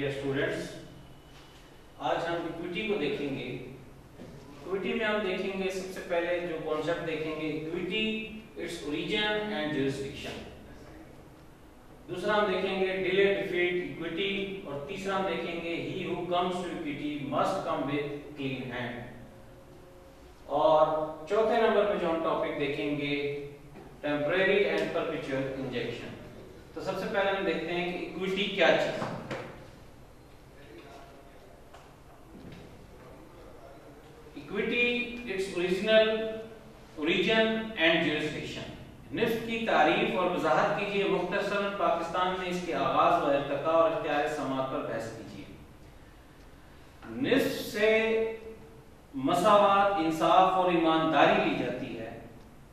Dear students, आज हम equity को देखेंगे। इक्विटी में हम देखेंगे सबसे पहले जो कॉन्सेप्ट देखेंगे equity, its origin and jurisdiction. दूसरा हम देखेंगे डिले डिफीट इक्विटी और तीसरा हम देखेंगे he who comes to equity must come with clean hand. और चौथे नंबर पे जो हम टॉपिक देखेंगे टेम्परेरी एंड परपेचुअल इंजेक्शन। तो सबसे पहले हम देखते हैं कि इक्विटी क्या चीज है। Equity its origin and jurisdiction. निफ्ट की तारीफ और वजाहत कीजिए। मुख्तसरन पाकिस्तान में इसके आगाज व इर्तिका और इख्तियार समात पर बहस कीजिए। निफ्ट से मसावत, इंसाफ और ईमानदारी ली जाती है।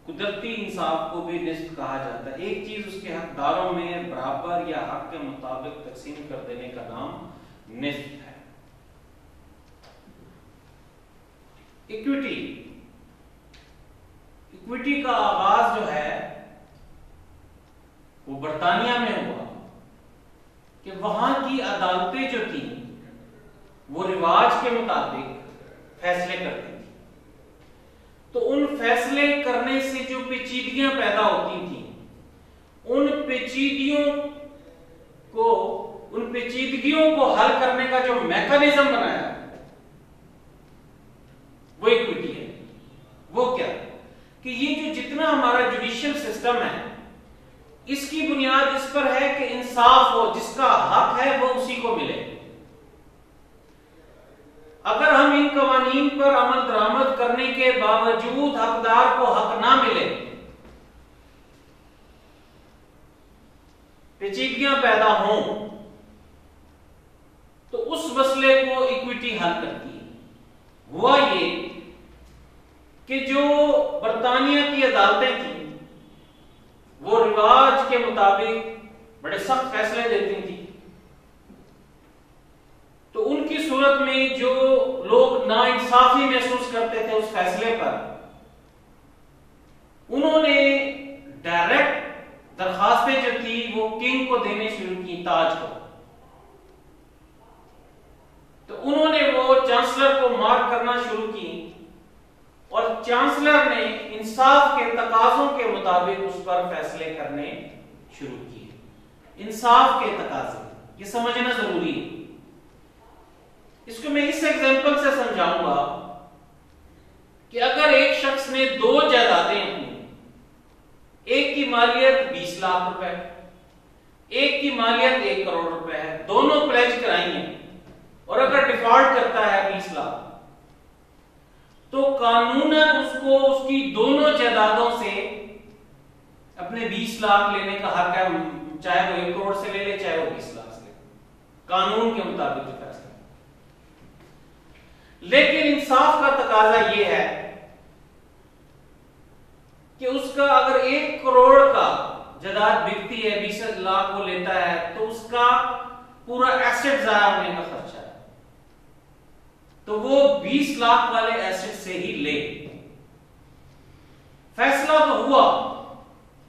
कुदरती इंसाफ को भी निफ्ट कहा जाता है। एक चीज उसके हकदारों में बराबर या हक के मुताबिक तकसीम कर देने का नाम निफ्ट है। इक्विटी का आगाज जो है वो बरतानिया में हुआ कि वहां की अदालतें जो थी वो रिवाज के मुताबिक फैसले करती थी। तो उन फैसले करने से जो पेचीदगियां पैदा होती थी, उन पेचीदगियों को हल करने का जो मैकेनिज्म बनाया वो इक्विटी है। वो क्या कि ये जो जितना हमारा जुडिशियल सिस्टम है इसकी बुनियाद इस पर है कि इंसाफ हो, जिसका हक है वो उसी को मिले। अगर हम इन कवानीन पर अमल दरामद करने के बावजूद हकदार को हक ना मिले, पेचीदगियां पैदा हों, तो उस मसले को इक्विटी हल करती है। हुआ ये कि जो बरतानिया की अदालतें थी वो रिवाज के मुताबिक बड़े सख्त फैसले देती थी। तो उनकी सूरत में जो लोग नाइंसाफी महसूस करते थे उस फैसले पर, उन्होंने डायरेक्ट दरखास्तें जो थी वो किंग को देने शुरू की, ताज को। तो उन्होंने वो चांसलर को मार्क करना शुरू की और चांसलर ने इंसाफ के तकाजों के मुताबिक उस पर फैसले करने शुरू किए। इंसाफ के तकाजे, ये समझना जरूरी है। इसको मैं इस एग्जांपल से समझाऊंगा कि अगर एक शख्स ने दो जायदादें अपनी, एक की मालियत 20 लाख रुपए, एक की मालियत 1 करोड़ रुपए है, दोनों प्लेज कराई हैं, और अगर डिफॉल्ट करता है 20 लाख, तो कानूनन उसको उसकी दोनों जायदादों से अपने 20 लाख लेने का हक है, चाहे वो 1 करोड़ से ले ले, चाहे वो 20 लाख से ले, कानून के मुताबिक जो फैसला। लेकिन इंसाफ का तकाजा यह है कि उसका अगर 1 करोड़ का जायदाद बिकती है, 20 लाख वो लेता है, तो उसका पूरा एसेट जाया होने का खर्चा है, तो वो 20 लाख वाले एसेट से ही ले। फैसला तो हुआ,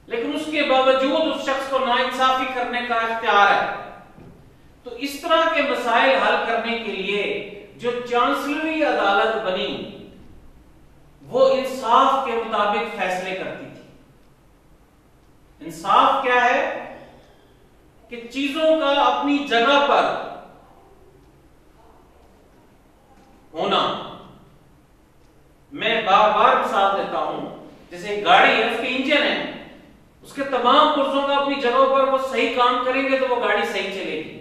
लेकिन उसके बावजूद उस शख्स को नाइंसाफी करने का इख्तियार है। तो इस तरह के मसाइल हल करने के लिए जो चांसलरी अदालत बनी वो इंसाफ के मुताबिक फैसले करती थी। इंसाफ क्या है कि चीजों का अपनी जगह पर होना। मैं बार बार मिसाल देता हूं, जैसे गाड़ी है, उसके इंजन है, उसके तमाम पुर्जों का अपनी जगह पर वो सही काम करेंगे तो वो गाड़ी सही चलेगी।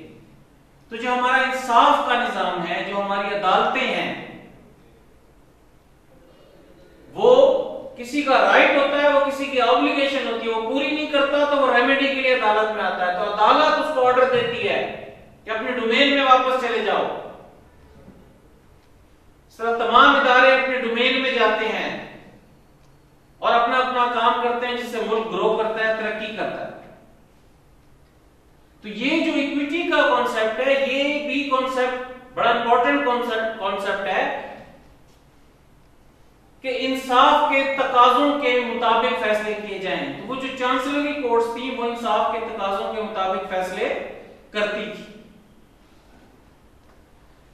तो जो हमारा इंसाफ का निजाम है, जो हमारी अदालतें हैं, वो किसी का राइट होता है, वो किसी की ऑब्लिगेशन होती है, वो पूरी नहीं करता तो वो रेमेडी के लिए अदालत में आता है। तो अदालत उसको ऑर्डर देती है कि अपने डोमेन में वापस चले जाओ। तमाम इदारे अपने डोमेन में जाते हैं और अपना अपना काम करते हैं, जिससे मुल्क ग्रो करता है, तरक्की करता है। तो ये जो इक्विटी का कॉन्सेप्ट है, ये भी कॉन्सेप्ट बड़ा इंपॉर्टेंट कॉन्सेप्ट है कि इंसाफ के तकाजों के मुताबिक फैसले किए जाएं। तो वो जो चांसलरी कोर्ट्स थी वो इंसाफ के तकाजों के मुताबिक फैसले करती थी।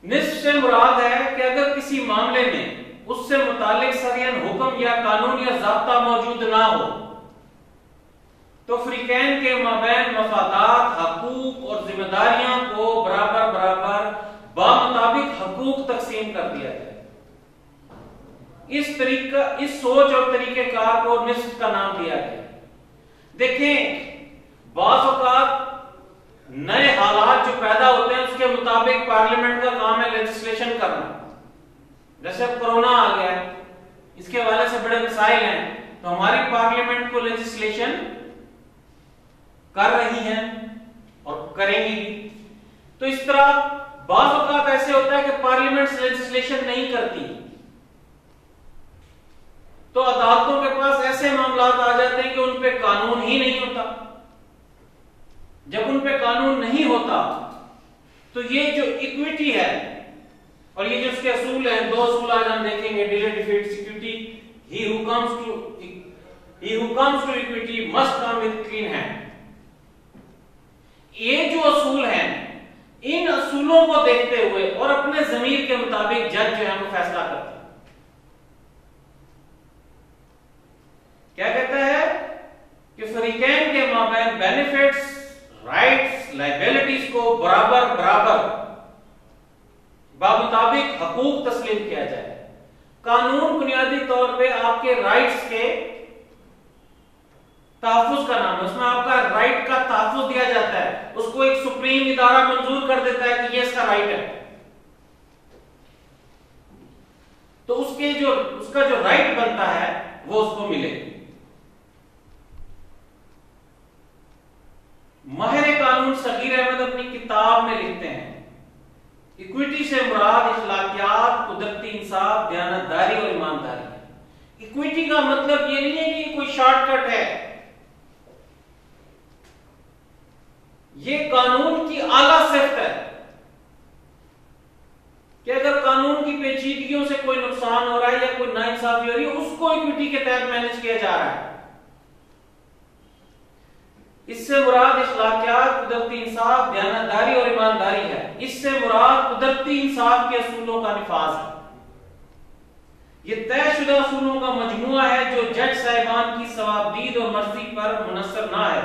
निस्फ से मुराद है कि अगर किसी मामले में उससे मुतालिक सरियन हुक्म या कानून या ज़ाब्ता मौजूद ना हो तो फरीकैन के माबैन मफादात, हकूक और जिम्मेदारियां को बराबर बराबर बामुताबिक हकूक तकसीम कर दिया जाए। इस सोच और तरीकेकार को निस्फ का नाम दिया गया। देखें, बाज़ औक़ात नए हालात जो पैदा होते हैं उसके मुताबिक पार्लियामेंट का काम है लेजिस्लेशन करना। जैसे अब कोरोना आ गया है, इसके हवाले से बड़े मसाइल हैं, तो हमारी पार्लियामेंट को लेजिस्लेशन कर रही है और करेंगी भी। तो इस तरह बाज़ औक़ात ऐसे होता है कि पार्लियामेंट लेजिस्लेशन नहीं करती, तो अदालतों के पास ऐसे मामलात आ जाते हैं कि उन पे कानून ही नहीं होता। जब उन पे कानून नहीं होता तो ये जो इक्विटी है और ये जो उसके असूल हैं, दो असूल आज हम देखेंगे, delay, defeat, security, he who comes to equity must come with clean hand. ये जो असूल हैं, इन असूलों को देखते हुए और अपने ज़मीर के मुताबिक जज जो है वो फैसला करता है। क्या कहता है कि फरीकैन के माबैन बेनिफिट्स, राइट्स, लायबिलिटीज को बराबर बराबर बामुताबिक हकूक तस्लीम किया जाए। कानून बुनियादी तौर पे आपके राइट्स के तहफ्फुज का नाम है, उसमें आपका राइट का तहफ्फुज दिया जाता है। उसको एक सुप्रीम इदारा मंजूर कर देता है कि ये इसका राइट है, तो उसका जो राइट बनता है वो उसको मिले। माहिर कानून सगीर अहमद अपनी किताब में लिखते हैं, इक्विटी से मुराद इखलाकियात, कुदरती इंसाफ, दयानतदारी और ईमानदारी है। इक्विटी का मतलब ये नहीं है कि कोई शॉर्टकट है, ये कानून की आला सिफ्त है कि अगर कानून की पेचीदगियों से कोई नुकसान हो रहा है या कोई नाइंसाफी हो रही है, उसको इक्विटी के तहत मैनेज किया जा रहा है। इससे मुराद इखलाकियात, कुदरती इंसाफ, दयानतदारी और ईमानदारी है। इससे मुराद कुदरती इंसाफ के असूलों का निफाज है। ये तयशुदा असूलों का मजमुआ है जो जज साहिबान की सवाबदीद और मर्जी पर मुनस्सर ना है।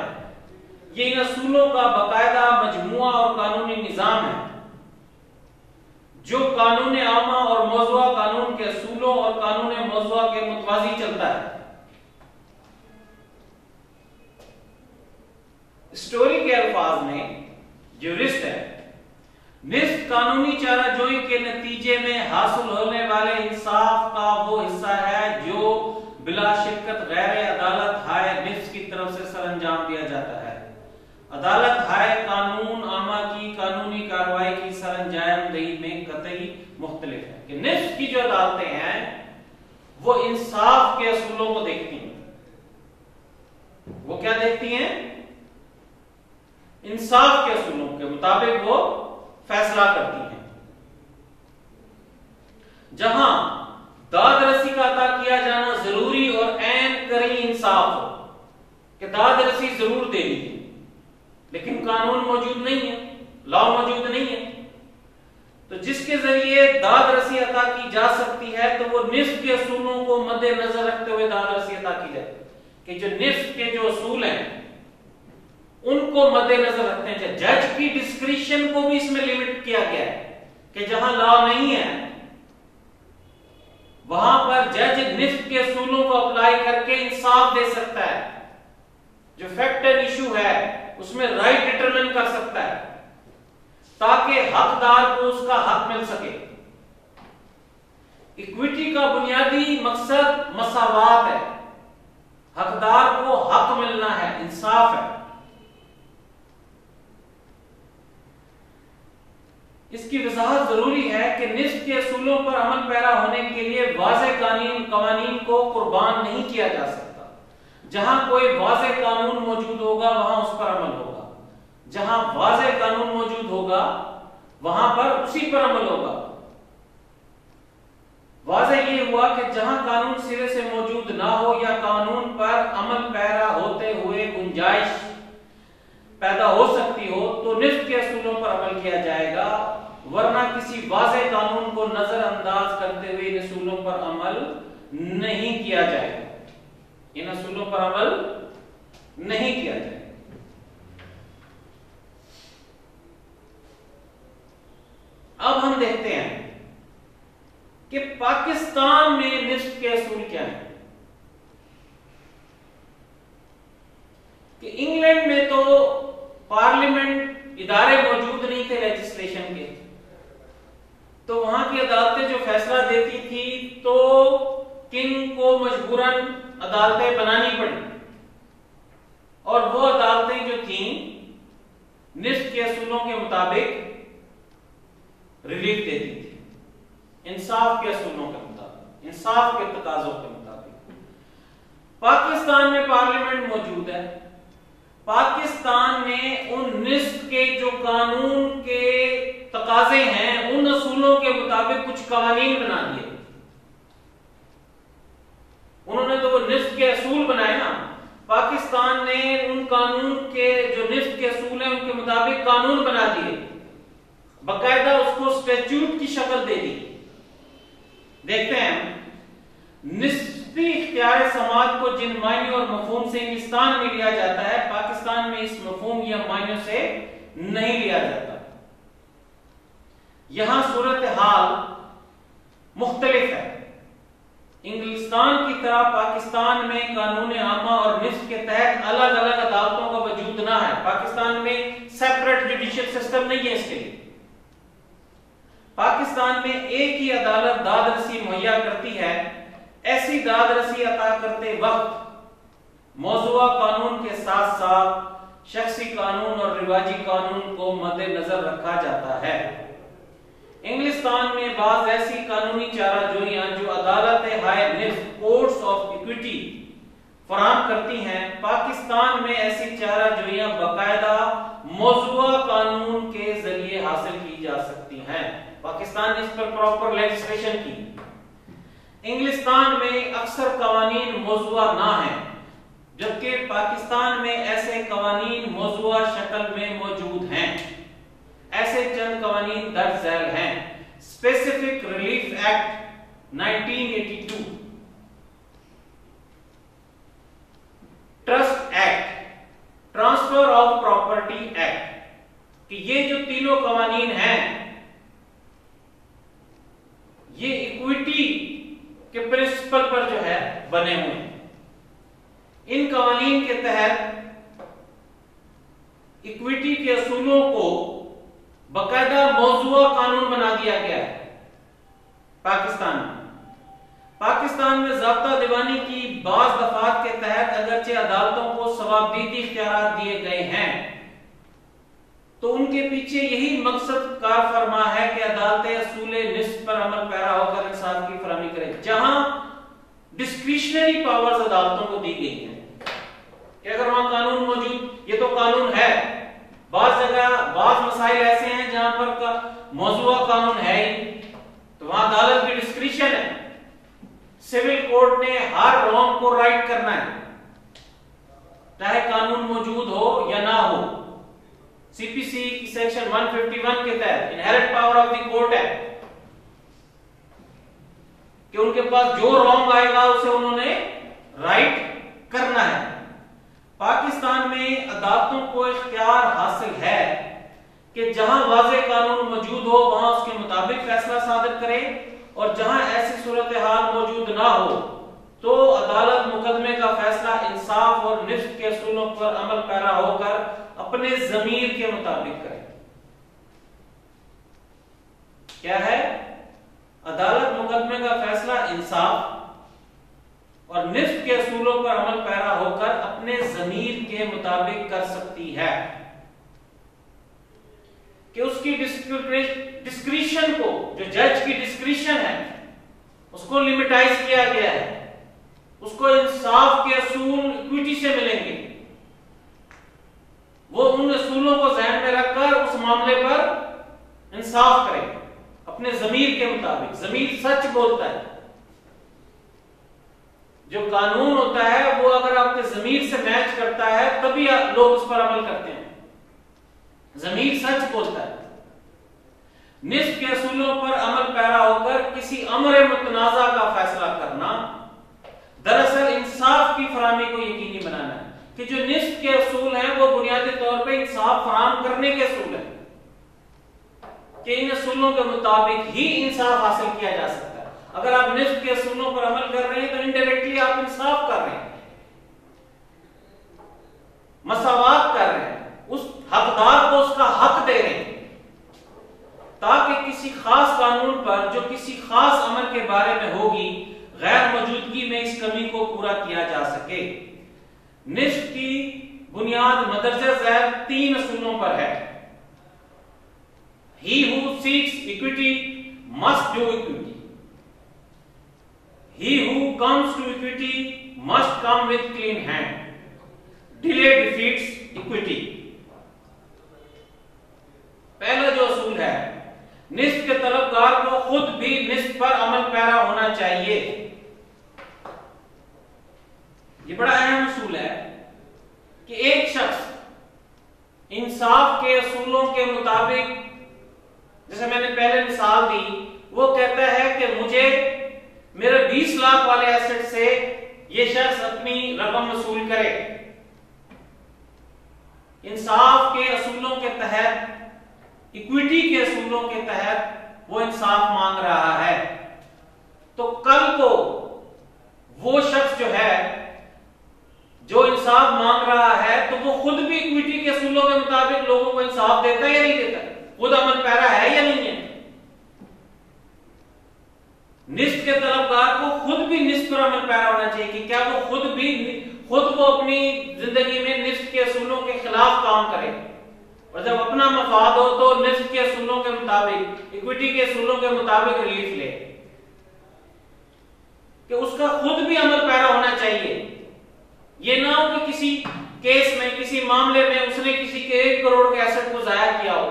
ये इन असूलों का बाकायदा मजमुआ और कानूनी निजाम है जो कानून आमा और मौजुआ कानून के असूलों और कानून मौजुआ के मुतवाजी चलता है। स्टोरी के अल्फाज में ज्यूरिस्ट है, निस्फ कानूनी चाराजोई के नतीजे में हासिल होने वाले इंसाफ का वो हिस्सा है जो बिला शिरकत गैर अदालत हाय निफ्स की तरफ से सरअंजाम दिया जाता है। अदालत हाय कानून आमा की कानूनी कार्रवाई की सरअंजामदही में कतई मुख्तलिफ है कि निफ्स की जो अदालतें हैं वो इंसाफ के असूलों को देखती हैं। वो क्या देखती हैं? इंसाफ के असूलों के मुताबिक वो फैसला करती हैं। जहां दाद रसी का अता किया जाना जरूरी और ऐन करी इंसाफ हो कि दाद रसी जरूर देनी है, लेकिन कानून मौजूद नहीं है, लॉ मौजूद नहीं है, तो जिसके जरिए दाद रसी अता की जा सकती है तो वो निस्फ के असूलों को मद्देनजर रखते हुए दाद रसी अता की जाए कि जो निस्फ के जो असूल हैं उनको मद्देनजर रखते हैं। जज की डिस्क्रिप्शन को भी इसमें लिमिट किया गया है कि जहां लॉ नहीं है वहां पर जज निफ्स के असूलों को अप्लाई करके इंसाफ दे सकता है। जो फैक्ट एंड इशू है उसमें राइट डिटरमिन कर सकता है ताकि हकदार को उसका हक मिल सके। इक्विटी का बुनियादी मकसद मसावात है, हकदार को हक मिलना है, इंसाफ है। इसकी वजाहत जरूरी है कि निस्फ के असूलों पर अमल पैरा होने के लिए वाज़ेह कानून को कुर्बान नहीं किया जा सकता। जहां कोई वाज़ेह कानून मौजूद होगा वहां उस पर अमल होगा, जहां वाज़ेह कानून मौजूद होगा वहां पर उसी पर अमल होगा। वाज़ेह ये हुआ कि जहां कानून सिरे से मौजूद ना हो या कानून पर अमल पैरा होते हुए गुंजाइश पैदा हो सकती हो तो निस्फ के असूलों पर अमल किया जाएगा। वरना किसी वाज़े कानून को नजरअंदाज करते हुए इन असूलों पर अमल नहीं किया जाएगा, इन असूलों पर अमल नहीं किया जाएगा। अब हम देखते हैं कि पाकिस्तान में निफ्ट के असूल क्या हैं। कि इंग्लैंड में तो पार्लियामेंट इदारे मौजूद नहीं थे लेजिस्लेशन के, तो वहां की अदालतें जो फैसला देती थी तो किंग को मजबूरन अदालतें बनानी पड़ी, और वो अदालतें जो थीं निफ्ट के असूलों के मुताबिक रिलीफ देती थी, इंसाफ के असूलों के मुताबिक, इंसाफ के तकाजों के मुताबिक। पाकिस्तान में पार्लियामेंट मौजूद है, पाकिस्तान ने उन निफ्ट के जो कानून के तकाजे हैं उन असूलों के मुताबिक कुछ कानून बना दिए। उन्होंने तो वो निफ्ट के असूल बनाए ना, पाकिस्तान ने उन कानून के जो निफ्ट के असूल हैं उनके मुताबिक कानून बना दिए, बकायदा उसको स्टैट्यूट की शक्ल दे दी। देखते हैं निस्बी इख्तियार समाज को जिन मायने और मफहूम से इंग्लिस्तान में लिया जाता है, पाकिस्तान में इस मफहूम या मायनों से नहीं लिया जाता। यहां सूरत हाल मुख्तलिफ है। इंग्लिस्तान की तरह पाकिस्तान में कानून आमा और निफ्ट के तहत अलग अलग अदालतों का वजूद ना है। पाकिस्तान में सेपरेट जुडिशियल सिस्टम नहीं है। इसके लिए पाकिस्तान में एक ही अदालत दाद रसी मुहैया करती है। ऐसी दाद रसी अता करते वक्त मौजूदा कानून के साथ साथ शख्सी कानून और रिवाजी कानून को मद्देनजर रखा जाता है। इंग्लिस्तान में बाज ऐसी कानूनी चाराजोइयां जो अदालत हाय निफ्ट कोर्ट्स ऑफ इक्विटी फराहम करती हैं, पाकिस्तान में ऐसी चाराजोइयां बाकायदा मौजूदा कानून के जरिए हासिल की जा सकती हैं। पाकिस्तान ने इस पर प्रॉपर लेजिस्लेशन की। इंग्लिस्तान में अक्सर कवानीन मौजूदा ना है, जबकि पाकिस्तान में ऐसे कवानीन मौजूदा शक्ल में मौजूद हैं। ऐसे चंद कवानीन दर्ज झैल हैं। Specific relief act 1982, trust act, transfer of property act, कि ये जो तीनों कवानीन हैं ये इक्विटी के प्रिंसिपल पर जो है बने हुए हैं। इन कवानीन के तहत इक्विटी के असूलों को बाकायदा मौजूदा कानून बना दिया गया है। पाकिस्तान में ज़ाब्ता दीवानी की बाज़ दफात के तहत अगरचे अदालतों को सवाबदीदी इख्तियारात दिए गए हैं, तो उनके पीछे यही मकसद कार फरमा है कि अदालतें असूले निस्ब पर अमल पैरा होकर इंसाफ की फराहमी करें। जहां डिस्क्रिशनरी पावर्स अदालतों को दी गई हैं कि अगर वहां कानून मौजूद, ये तो कानून है, बाज़ जगह बाज़ मसाइल ऐसे हैं जहां पर मौजूदा कानून है ही, तो वहां अदालत की डिस्क्रिशन है। सिविल कोर्ट ने हर रॉन्ग को राइट करना है, चाहे कानून मौजूद हो या ना हो। सीपीसी की सेक्शन 151 के तहत inherent power of the court है कि उनके पास जो रॉन्ग आएगा उसे उन्होंने राइट करना है। पाकिस्तान में अदालतों को इख्तियार हासिल है कि जहां वाज़े कानून मौजूद हो वहां उसके मुताबिक फैसला सादर करे, और जहां ऐसी सूरत हाल मौजूद ना हो तो अदालत मुकदमे का फैसला इंसाफ और निफ्ट के असूलों पर अमल पैरा होकर अपने ज़मीर के मुताबिक करे। क्या है? अदालत मुकदमे का फैसला इंसाफ और निफ्ट के असूलों पर अमल पैरा होकर अपने ज़मीर के मुताबिक कर सकती है कि उसकी डिस्क्रिशन को, जो जज की डिस्क्रिशन है, उसको लिमिटाइज किया गया है। उसको इंसाफ के असूल इक्विटी से मिलेंगे। वो उन असूलों को ज़हन में रखकर उस मामले पर इंसाफ करेंगे अपने ज़मीर के मुताबिक। ज़मीर सच बोलता है। जो कानून होता है वो अगर आपके ज़मीर से मैच करता है तभी लोग उस पर अमल करते हैं। ज़मीर सच बोलता है। निस्फ के असूलों पर अमल पैरा होकर किसी अमर मुतनाज़ा का फैसला करना दरअसल इंसाफ की फराहमी को यकीनी बनाना है कि जो निस्फ के असूल हैं वो बुनियादी तौर पे इंसाफ फराहम करने के असूल हैं कि इन असूलों के मुताबिक ही इंसाफ हासिल किया जा सकता है। अगर आप निस्फ के असूलों पर अमल कर रहे हैं तो इनडायरेक्टली आप इंसाफ कर रहे हैं, मसावात कर रहे हैं, उस हकदार को उसका हक दे रहे हैं, ताकि किसी खास कानून पर जो किसी खास अमल के बारे में होगी गैर मौजूदगी में इस कमी को पूरा किया जा सके। निस्फ की बुनियाद मदरजे ज़ैल 3 असूलों पर है। He who seeks equity must do equity. He who comes to equity must come with clean hand. Delay defeats equity. पहला जो असूल है, निस्फ के तलबगार को खुद भी निस्फ पर अमल पैरा होना चाहिए। ये बड़ा अहम असूल है कि एक शख्स इंसाफ के असूलों के मुताबिक, जैसे मैंने पहले मिसाल दी, वो कहता है कि मुझे मेरे 20 लाख वाले एसेट से ये शख्स अपनी रकम वसूल करे। इंसाफ के असूलों के तहत, इक्विटी के असूलों के तहत वो इंसाफ मांग रहा है, तो कल को वो शख्स जो है जो इंसाफ मांग रहा है तो वो खुद भी इक्विटी के असूलों के मुताबिक लोगों को इंसाफ देता है या नहीं देता, खुद अमल पैरा है या नहीं है। निस्फ के तलबगार को खुद भी निस्फ पर अमल पैरा होना चाहिए कि क्या वो खुद को अपनी जिंदगी में निस्फ के असूलों के खिलाफ काम करे, और जब अपना मफाद हो तो निस्फ के असूलों के मुताबिक, इक्विटी के असूलों के मुताबिक रिलीफ ले, कि उसका खुद भी अमल पैरा होना चाहिए। ये ना हो कि किसी केस में, किसी मामले में उसने किसी के 1 करोड़ के एसेट को जाया किया हो,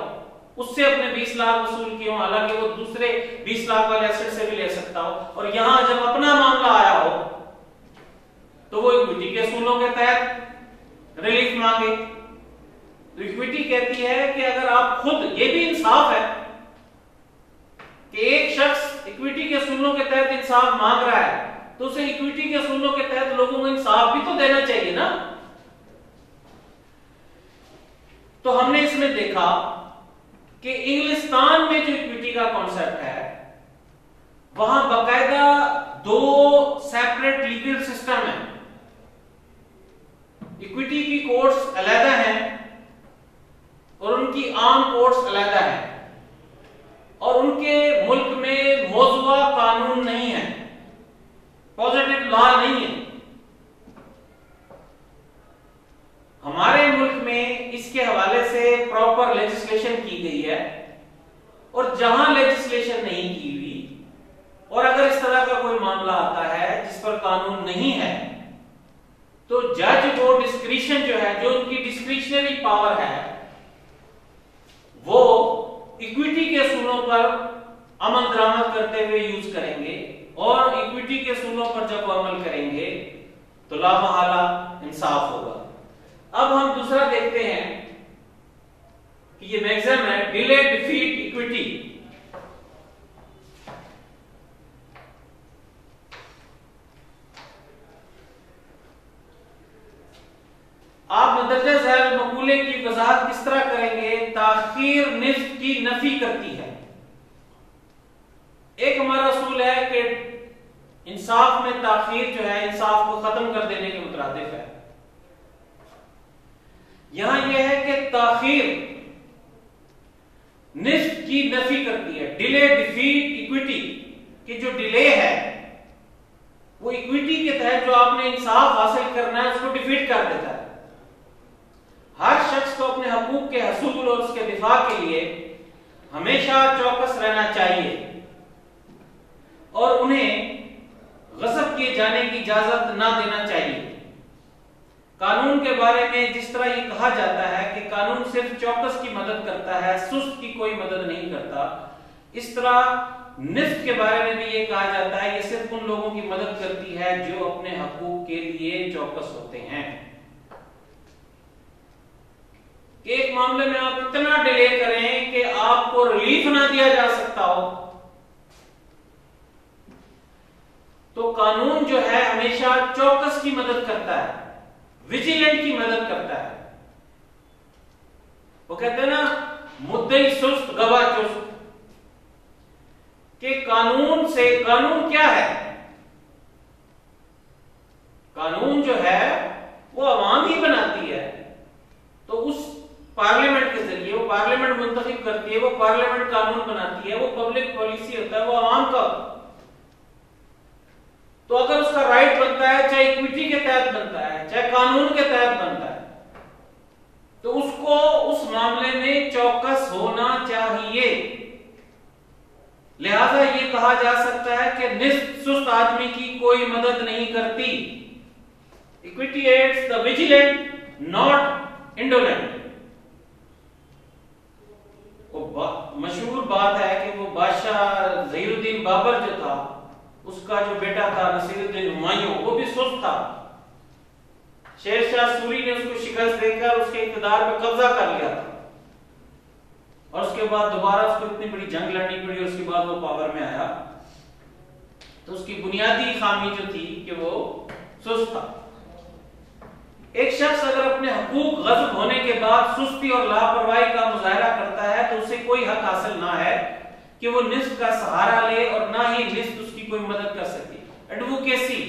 उससे अपने 20 लाख वसूल किए हो, हालांकि वो दूसरे 20 लाख वाले एसेट से भी ले सकता हो, और यहां जब अपना मामला आया हो तो वो इक्विटी के असूलों के तहत रिलीफ मांगे। तो इक्विटी कहती है कि अगर आप खुद, ये भी इंसाफ है कि एक शख्स इक्विटी के असूलों के तहत इंसाफ मांग रहा है तो उसे इक्विटी के असूलों के तहत लोगों को इंसाफ भी तो देना चाहिए ना। तो हमने इसमें देखा कि इंग्लिस्तान में जो इक्विटी का कॉन्सेप्ट है वहां बाकायदा 2 सेपरेट लीगल सिस्टम है। इक्विटी की कोर्ट्स अलग हैं और उनकी आम कोर्ट्स अलग हैं, और उनके मुल्क में मौजूदा कानून नहीं है, पॉजिटिव लॉ नहीं है। हमारे मुल्क में इसके हवाले से प्रॉपर लेजिस्लेशन की गई है, और जहां लेजिस्लेशन नहीं की हुई और अगर इस तरह का कोई मामला आता है जिस पर कानून नहीं है, तो जज को डिस्क्रिशन जो है, जो उनकी डिस्क्रिशनरी पावर है, वो इक्विटी के असूलों पर अमल दरामद करते हुए यूज करेंगे, और इक्विटी के असूलों पर जब वो अमल करेंगे तो लामहला इंसाफ होगा। अब हम दूसरा देखते हैं कि ये मैक्सिम है डिले डिफीट इक्विटी। आप मदरजे ज़ैल मकूले की वजाहत किस तरह करेंगे? ताखीर निस्फ की नफी करती है। एक हमारा असूल है कि इंसाफ में ताखीर जो है इंसाफ को खत्म कर देने के मुतरादिफ है। यहां यह है कि ताखीर निस्फ की नफी करती है। डिले डिफीट इक्विटी की जो डिले है वो इक्विटी के तहत जो आपने इंसाफ हासिल करना है उसको डिफीट कर देता है। हर शख्स को अपने हकूक के हसूल और उसके दिफा के लिए हमेशा चौकस रहना चाहिए और उन्हें गज़ब किए जाने की इजाजत ना देना चाहिए। कानून के बारे में जिस तरह ये कहा जाता है कि कानून सिर्फ चौकस की मदद करता है, सुस्त की कोई मदद नहीं करता, इस तरह निस्फ के बारे में भी ये कहा जाता है ये सिर्फ उन लोगों की मदद करती है जो अपने हकूक के लिए चौकस होते हैं। कि एक मामले में आप इतना डिले करें कि आपको रिलीफ ना दिया जा सकता हो, तो कानून जो है हमेशा चौकस की मदद करता है, विजिलेंट की मदद करता है। वो कहते हैं ना, मुद्दई सुस्त गवाह चुस्त, कि कानून से, कानून क्या है? कानून जो है वो अवाम ही बनाती है। तो उस पार्लियामेंट के जरिए, वो पार्लियामेंट मुंतखब करती है, वो पार्लियामेंट कानून बनाती है, वो पब्लिक पॉलिसी होता है, वो अवाम का। तो अगर उसका राइट बनता है, चाहे इक्विटी के तहत बनता है, चाहे कानून के तहत बनता है, तो उसको उस मामले में चौकस होना चाहिए। लिहाजा ये कहा जा सकता है कि निस्त सुस्त आदमी की कोई मदद नहीं करती। Equity aids the vigilant, not indolent. वो मशहूर बात है कि वो बादशाह ज़हीरुद्दीन बाबर जो था, उसका जो बेटा था नसीरुद्दीन हुमायूं, वो भी सुस्त था। शेरशाह सूरी ने उसको शिकस्त देकर उसके इक़्तिदार पे कब्जा कर लिया था, और उसके बाद दोबारा उसको इतनी बड़ी जंग लड़नी पड़ी, और उसके बाद वो पावर में आया। तो उसकी बुनियादी खामी जो थी कि वो सुस्त था। एक शख्स अगर अपने हकूक गज़ब होने के बाद सुस्ती और लापरवाही का मुजाहरा करता है, तो उसे कोई हक हासिल ना है कि वो निस्फ का सहारा ले, और ना ही निस्फ उसकी कोई मदद कर सके। एडवोकेसी,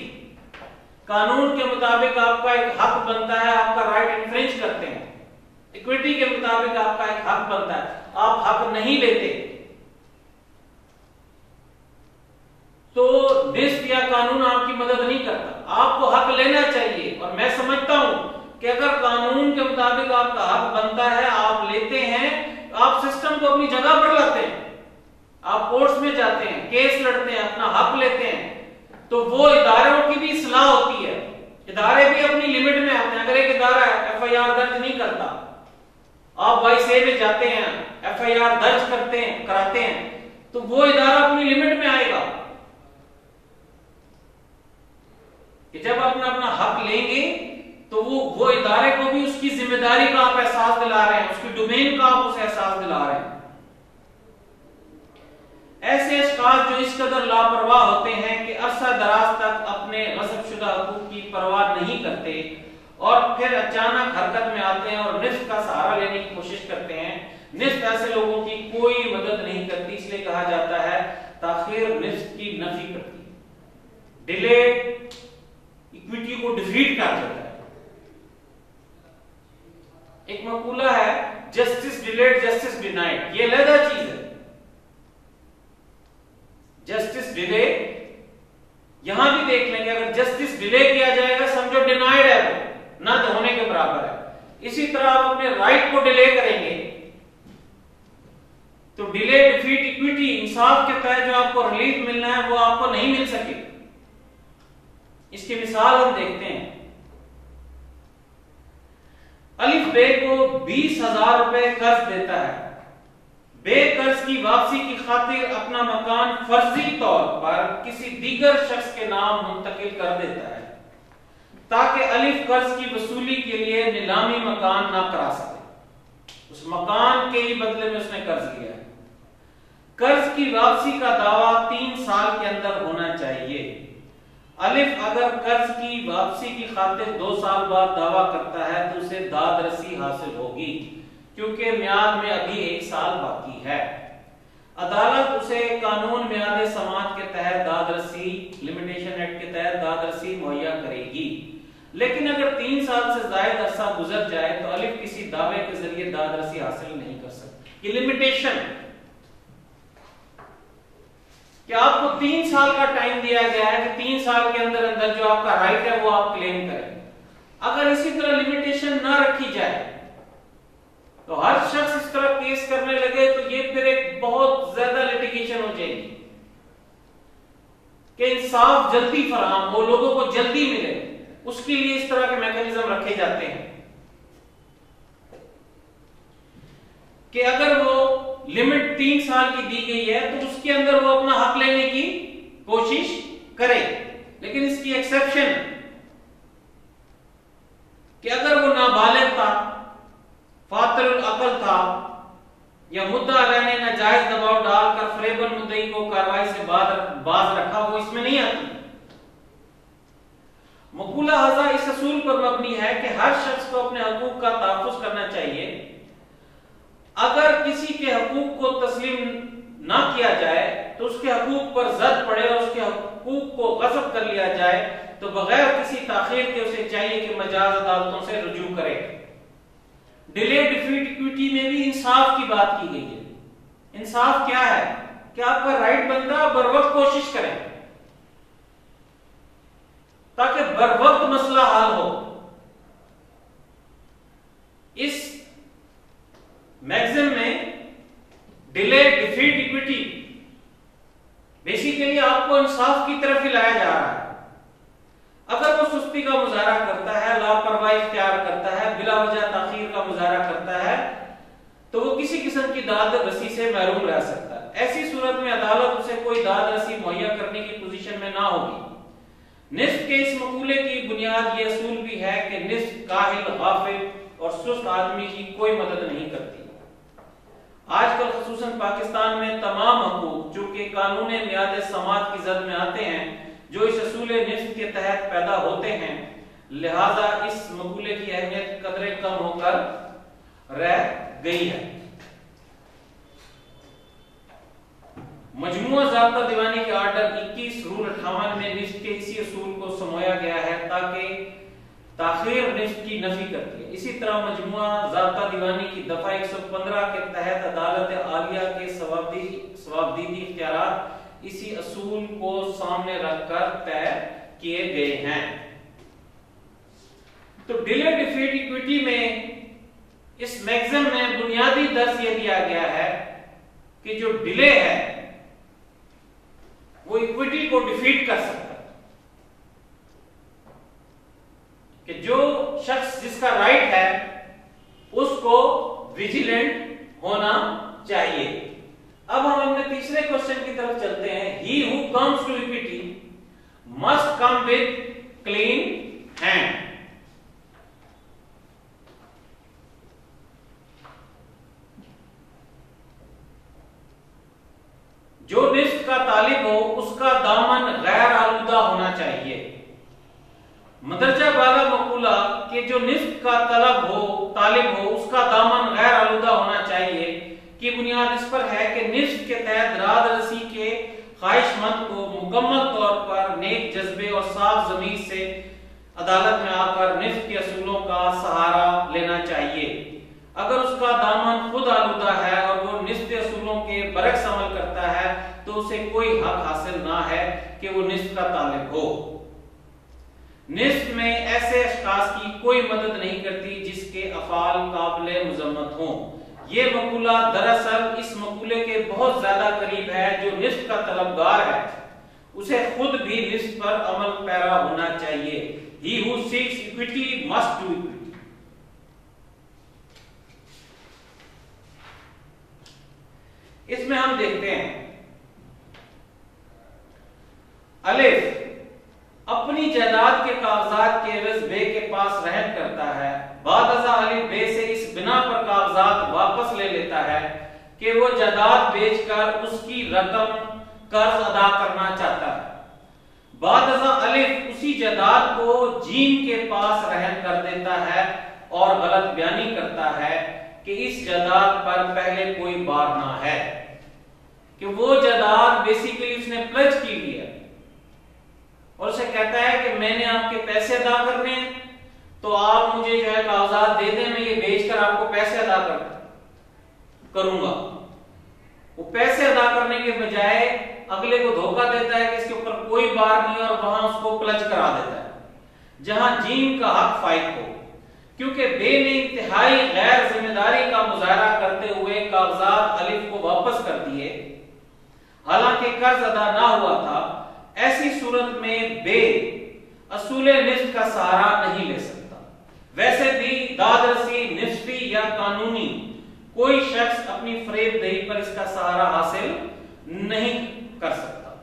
कानून के मुताबिक आपका एक हक बनता है, आपका राइट इन्फ्रिंज करते हैं। इक्विटी के मुताबिक आपका एक हक बनता है, आप हक नहीं लेते, तो निस्फ या कानून आपकी मदद नहीं करता। आपको हक लेना चाहिए, और मैं समझता हूं कि अगर कानून के मुताबिक आपका हक बनता है, आप लेते हैं, आप सिस्टम को अपनी जगह पर लाते हैं, आप कोर्ट्स में जाते हैं, केस लड़ते हैं, अपना हक लेते हैं, तो वो इदारों की भी इस्लाह होती है। इदारे भी अपनी लिमिट में आते हैं। अगर एक इदारा एफआईआर दर्ज नहीं करता, आप वाइस ए में जाते हैं, एफआईआर दर्ज कराते हैं, तो वो इदारा अपनी लिमिट में आएगा कि जब अपना अपना हक लेंगे, तो वो इदारे को भी उसकी जिम्मेदारी का आप एहसास दिला रहे हैं, उसकी डोमेन का आप उसे एहसास दिला रहे हैं। ऐसे अशखास जो इस कदर लापरवाह होते हैं कि अरसा दराज तक अपने गज़बशुदा हकूक की परवाह नहीं करते, और फिर अचानक हरकत में आते हैं और निस्फ का सहारा लेने की कोशिश करते हैं। निस्फ ऐसे लोगों की कोई मदद नहीं करती, इसलिए कहा जाता है ताखीर निस्फ की नफी करती है। डिले इक्विटी को डिफीट कर देता है। एक मकूला है, जस्टिस डिलेड जस्टिस डिनाइड, ये अलग चीज है। जस्टिस डिले, यहां भी देख लेंगे, अगर जस्टिस डिले किया जाएगा समझो डिनाइड है, वो ना होने के बराबर है। इसी तरह आप अपने राइट को डिले करेंगे तो डिले डिफीट इक्विटी, इंसाफ के तहत जो आपको रिलीफ मिलना है वो आपको नहीं मिल सकेगी। इसकी मिसाल हम देखते हैं। अलिफ बे को 20,000 रुपए कर्ज देता है। बे कर्ज की वापसी की खातिर अपना मकान फर्जी तौर पर किसी दीगर शख्स के नाम मुंतकिल कर देता है, ताकि अलिफ कर्ज की वसूली के लिए नीलामी मकान ना करा सके। उस मकान के ही बदले में उसने कर्ज लिया है। कर्ज की वापसी का दावा 3 साल के अंदर होना चाहिए। अलिफ अगर कर्ज की वापसी की खातिर 2 साल बाद दावा करता है तो उसे दाद रसी हासिल होगी, क्योंकि म्याद में अभी 1 साल बाकी है। अदालत उसे कानून म्याद समात के तहत दाद रसी, लिमिटेशन एक्ट के तहत दाद रसी मुहैया करेगी। लेकिन अगर 3 साल से ज्यादा अरसा गुजर जाए तो अलिफ किसी दावे के जरिए दाद रसी हासिल नहीं कर सकती। ये लिमिटेशन कि आपको 3 साल का टाइम दिया गया है कि 3 साल के अंदर अंदर जो आपका राइट है वो आप क्लेम करें। अगर इसी तरह लिमिटेशन ना रखी जाए तो हर शख्स इस तरह केस करने लगे तो ये फिर एक बहुत ज्यादा लिटिगेशन हो जाएगी कि इंसाफ जल्दी फराहम हो, लोगों को जल्दी मिले। उसके लिए इस तरह के मैकेनिज्म रखे जाते हैं कि अगर वो लिमिट 3 साल की दी गई है तो उसके अंदर वो अपना हक लेने की कोशिश करे। लेकिन इसकी एक्सेप्शन कि अगर वो नाबालिग था, फातर या मुद्दा अलैह ने नाजायज दबाव डालकर फरेबन मुद्दई को कार्रवाई से बाज रखा, वो इसमें नहीं आती। मकूला हज़ा इस असूल पर मबनी है कि हर शख्स को अपने हकूक का तहफ़्फ़ुज़ करना चाहिए। अगर किसी के हकूक को तस्लीम ना किया जाए तो उसके हकूक पर जद पड़े और उसके हकूक को गस्ब कर लिया जाए तो बगैर किसी ताखीर के उसे चाहिए कि मजाज अदालतों से रुजू करे। डिले डिफीट इक्विटी में भी इंसाफ की बात की गई है। इंसाफ क्या है कि आपका राइट बनता बर वक्त कोशिश करें ताकि बर वक्त मसला हल हो। इस मैगज़ीन में डिले डिफीट इक्विटी बेसिकली आपको इंसाफ की तरफ ही लाया जा रहा है। अगर वो सुस्ती का मुजाहरा करता है, लापरवाही इख्तियार करता है, बिला वजह ताखीर का मुजाहरा करता है तो वो किसी किस्म की दाद रसी से महरूम रह सकता है। ऐसी सूरत में अदालत उसे कोई दाद रसी मुहैया करने की पोजीशन में ना होगी। निस्फ के इस मकूले की बुनियाद ये असूल भी है कि निस्फ काहिल, गाफिल और सुस्त आदमी की कोई मदद नहीं करती। आजकल खुसूसन पाकिस्तान में तमाम हकूक जो कि कानून मियाद समात की जद में आते हैं जो इस असूल निस्फ के तहत पैदा होते हैं, लिहाजा इस मकूले की अहमियत कदरे कम होकर रह गई है। मजमूआ ज़ाब्ता दीवानी के आर्डर 21 रूल 58 में निस्फ के इसी असूल को समोया गया है ताकि ताखीर निस्फ की नफी करती है। इसी तरह मजमूआ ज़ाब्ता दीवानी की दफा 115 के तहत अदालत आलिया के सवाबदीदी इख्तियारात इसी असूल को सामने रखकर तय किए गए हैं। तो डिले डिफीट इक्विटी में इस मैगज़ीन में बुनियादी दर्स यह दिया गया है कि जो डिले है वो इक्विटी को डिफीट कर सकता है, कि जो शख्स जिसका राइट है उसको विजिलेंट होना चाहिए। अब हम अपने तीसरे क्वेश्चन की तरफ चलते हैं। He who comes to equity must come with clean hand। जो निस्फ का तालिब हो उसका दामन गैर आलूदा होना चाहिए। मदरजा बाला मकूला कि जो निस्फ का तालिब हो उसका दामन गैर आलूदा होना चाहिए की बुनियाद इस पर है कि निस्फ के तहत राद रसी के ख्वाहिशमंद को मुकम्मल तौर पर नेक जज्बे और साफ ज़मीर से अदालत में आकर निस्फ के असूलों का सहारा लेना चाहिए। अगर उसका दामन खुद आलूदा है और वो निस्फ के असूलों के बरक्स अमल करता है तो उसे कोई हक हासिल ना है कि वो निस्फ का तालिब हो। निस्फ में ऐसे अशखास की कोई मदद नहीं करती जिसके अफाल काबिल मुजम्मत हों। ये मकूला दरअसल इस मकूले के बहुत ज्यादा करीब है। जो निस्फ का तलबगार है उसे खुद भी निस्फ पर अमल पैरा होना चाहिए। He who seeks equity must do equity। इसमें हम देखते हैं अलिफ अपनी जायदाद के कागजात के एवज बे के पास रहन करता है। बाद अज़ा अलिफ बे से इस बिना पर कागजात वापस ले लेता है कि वो जायदाद बेचकर उसकी रकम कर्ज अदा करना चाहता है। बाद अज़ा अलिफ उसी जायदाद को जीन के पास रहन कर देता है और गलत बयानी करता है कि इस जायदाद पर पहले कोई बार ना है, कि वो जायदाद बेसिकली उसने प्लज की हुई है और उसे कहता है कि मैंने आपके पैसे अदा करने हैं तो आप मुझे जो है कागजात दे दें, मैं ये बेचकर आपको पैसे अदा करूंगा। वो पैसे अदा करने के बजाय अगले को धोखा देता है कि इसके ऊपर कोई बार नहीं और वहां उसको प्लज करा देता है जहां जीन का हक फाइक हो, क्योंकि बे ने इंतहाई गैर जिम्मेदारी का मुजाहरा करते हुए कागजात अलिफ को वापस कर दिए, हालांकि कर्ज अदा ना हुआ था। ऐसी सूरत में बे असूले निस्फ का सहारा नहीं ले सकता। वैसे भी दादरसी, निस्फी या कानूनी कोई शख्स अपनी फरेबदही पर इसका सहारा हासिल नहीं कर सकता।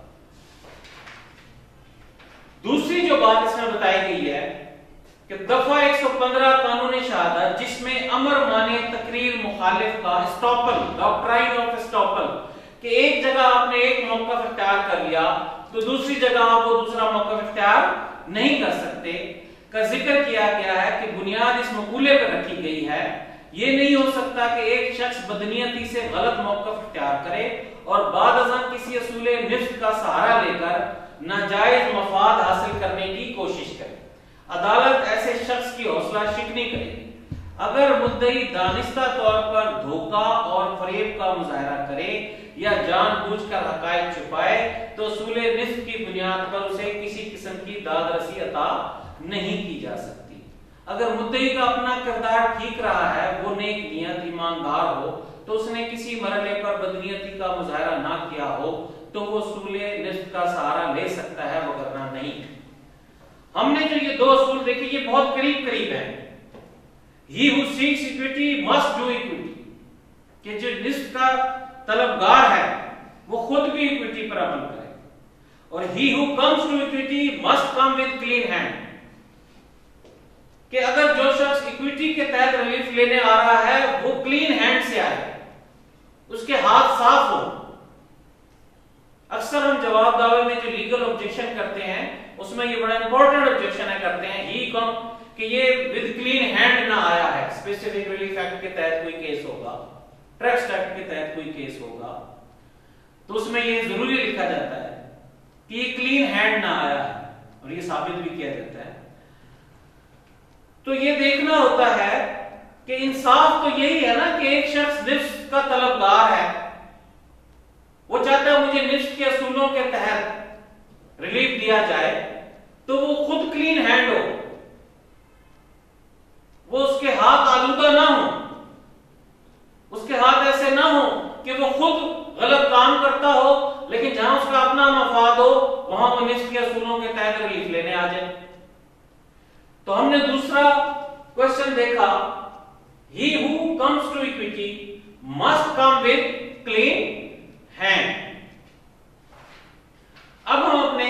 दूसरी जो बात इसमें बताई गई है कि दफा 115 कानूनी शहादत जिसमें अमर माने तकरीर मुखालिफ का एस्टॉपल, डॉक्ट्राइन ऑफ एस्टॉपल, कि एक जगह आपने एक मौक़िफ़ इख्तियार कर लिया तो दूसरी जगह आप वो दूसरा मौक़िफ़ इख्तियार नहीं कर सकते, का जिक्र किया गया है कि बुनियाद इस मकूले पर रखी गई है। ये नहीं हो सकता कि एक शख्स बदनीयती से गलत मौक़िफ़ इख्तियार करे और बाद अज़ां किसी असूले निफ्स का सहारा लेकर नाजायज मफाद हासिल करने की कोशिश करे। अदालत ऐसे शख्स की हौसला शिकनी करेगी। अगर मुद्दई दानिस्ता तौर पर धोखा और फरेब का मुजाहरा करे या जानबूझकर हकायक छुपाए तो असूले निफ्स की बुनियाद पर उसे किसी किस्म की दादरसी अता नहीं की जा सकती। अगर मुद्दई का अपना किरदार ठीक रहा है, वो नेक नियत ईमानदार हो, तो उसने किसी मरहले पर बदनीयती का मुजाहरा ना किया हो तो वो असूले निफ्स का सहारा ले सकता है, वगरना नहीं। हमने जो ये दो असूल देखे ये बहुत करीब करीब है। He who seeks equity must do equity, कि जो निफ्स का तलबगार है वो खुद भी इक्विटी पर अमल करे, और he who comes to equity must come with clean hand, कि अगर जो शख्स इक्विटी के तहत रिलीफ लेने आ रहा है वो क्लीन हैंड से आए, उसके हाथ साफ हो। अक्सर हम जवाब दावे में जो लीगल ऑब्जेक्शन करते हैं उसमें ये बड़ा इंपॉर्टेंट ऑब्जेक्शन है करते हैं ही कम कि ये विद क्लीन हैंड ना आया है। स्पेसिफिक रिलीफ एक्ट के तहत कोई केस होगा, ट्रस्ट एक्ट के तहत कोई केस होगा, तो उसमें ये जरूरी लिखा जाता है कि ये क्लीन हैंड ना आया है, और ये साबित भी किया जाता है। तो ये देखना होता है कि इंसाफ तो यही है ना कि एक शख्स निफ्स का तलबगार है, वो चाहता है मुझे निफ्स के असूलों के तहत रिलीफ दिया जाए, तो वो खुद क्लीन हैंड हो, वो उसके हाथ आलूदा ना हो, उसके हाथ ऐसे ना हो कि वो खुद गलत काम करता हो लेकिन जहां उसका अपना मफाद हो वहां वो निफ्स के असूलों के तहत रिलीफ लेने आ जाए। तो हमने दूसरा क्वेश्चन देखा, he who comes to equity must come with clean hand। अब हम अपने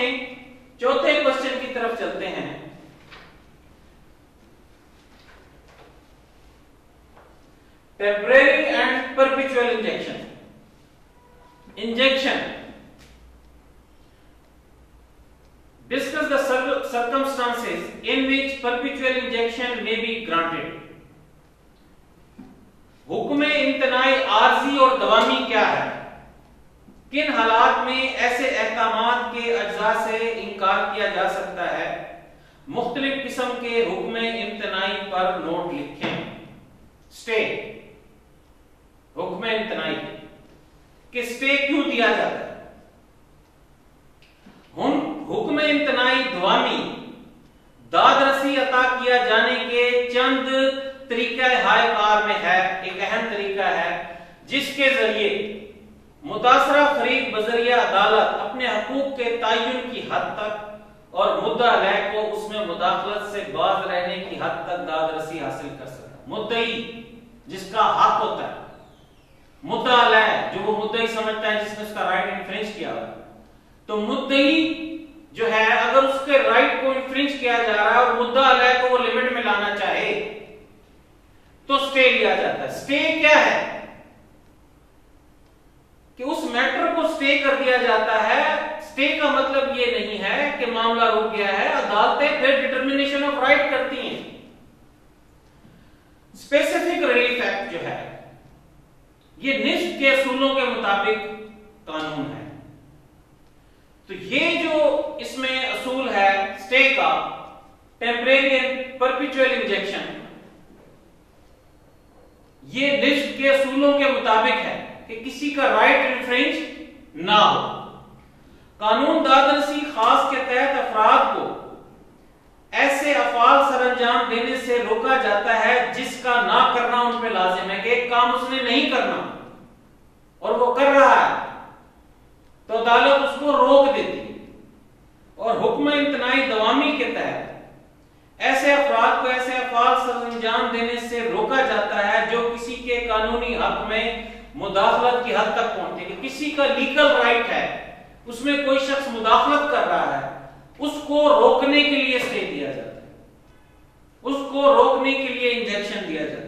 चौथे क्वेश्चन की तरफ चलते हैं। Temporary and perpetual injection. Injection, discuss the circumstances in which perpetual injection may be granted। हुक्म इम्तनाई आर्जी और दवामी क्या है, किन हालात में ऐसे अहकामात के अज्जा से इनकार किया जा सकता है, मुख्तलिफ किस्म के हुक्म इम्तनाई पर नोट लिखें। स्टे, हुक्म इम्तनाई कि स्टे क्यों दिया जाता है। हुक्म इम्तनाई दवामी दादरसी अता किया जाने के चंद तरीका हाय कार में है। एक अहम तरीका है जिसके जरिए मुतासरा फरीक बजरिया अदालत अपने हकूक के तयन की हद तक और मुद्दा अलैह को उसमें मुदाखलत से बाज रहने की हद तक दादरसी हासिल कर सकता है। मुद्दई जिसका हक होता है, मुद्दा अलैह जो वो मुद्दई समझता है जिसने उसका राइट इन्फ्रिंज किया हुआ, तो मुद्दई जो है अगर उसके राइट को इन्फ्रिंज किया जा रहा है और मुद्दा अलैह को वो लिमिट में लाना चाहे तो स्टे लिया जाता है। स्टे क्या है कि उस मैटर को स्टे कर दिया जाता है। स्टे का मतलब ये नहीं है कि मामला रुक गया है, अदालतें फिर डिटर्मिनेशन ऑफ राइट करती हैं। स्पेसिफिक रिलीफ एक्ट जो है ये निफ्स के असूलों के मुताबिक कानून है। तो ये जो इसमें असूल है स्टे का, टेम्परेरी एंड परपेचुअल इंजेक्शन, ये निफ्स के असूलों के मुताबिक है कि किसी का राइट इन्फ्रिंज ना हो। कानून दादरसी खास के तहत अफराद को ऐसे अफाल सरअंजाम देने से रोका जाता है जिसका ना करना उन पे लाजिम है, कि एक काम उसने नहीं करना और वो कर रहा है तो अदालत उसको रोक देती है। और हुक्म इम्तनाई दवामी के तहत ऐसे अफराद को ऐसे अफाल सरअंजाम देने से रोका जाता है जो किसी के कानूनी हक में मुदाखलत की हद तक पहुंचे। कि किसी का लीगल राइट है, उसमें कोई शख्स मुदाखलत कर रहा है, उसको रोकने के लिए स्टे दिया जाता है। उसको रोकने के लिए इंजेक्शन दिया जाता है।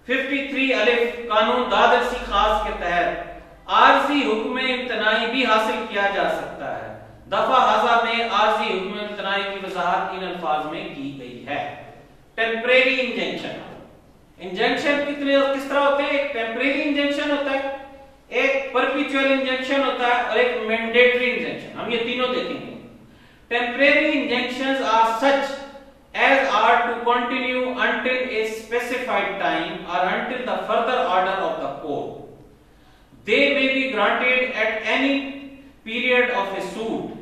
53 अलिफ कानून दादरसी खास के तहत आरजी हुक्म इम्तनाई भी हासिल किया जा सकता है। दफा हज़ा में आरजी हुक्म इम्तनाई की वजाहत इन अल्फाज में की गई है। टेम्परेरी इंजेक्शन, इंजेक्शन किस तरह होते हैं? एक टेम्परेरी इंजेक्शन होता है, एक परपेचुअल इंजेक्शन होता है और एक मैंडेटरी इंजेक्शन। हम ये तीनों देखेंगे। Temporary injunctions are such as are to continue until a specified time or until the further order of the court. They may be granted at any period of a suit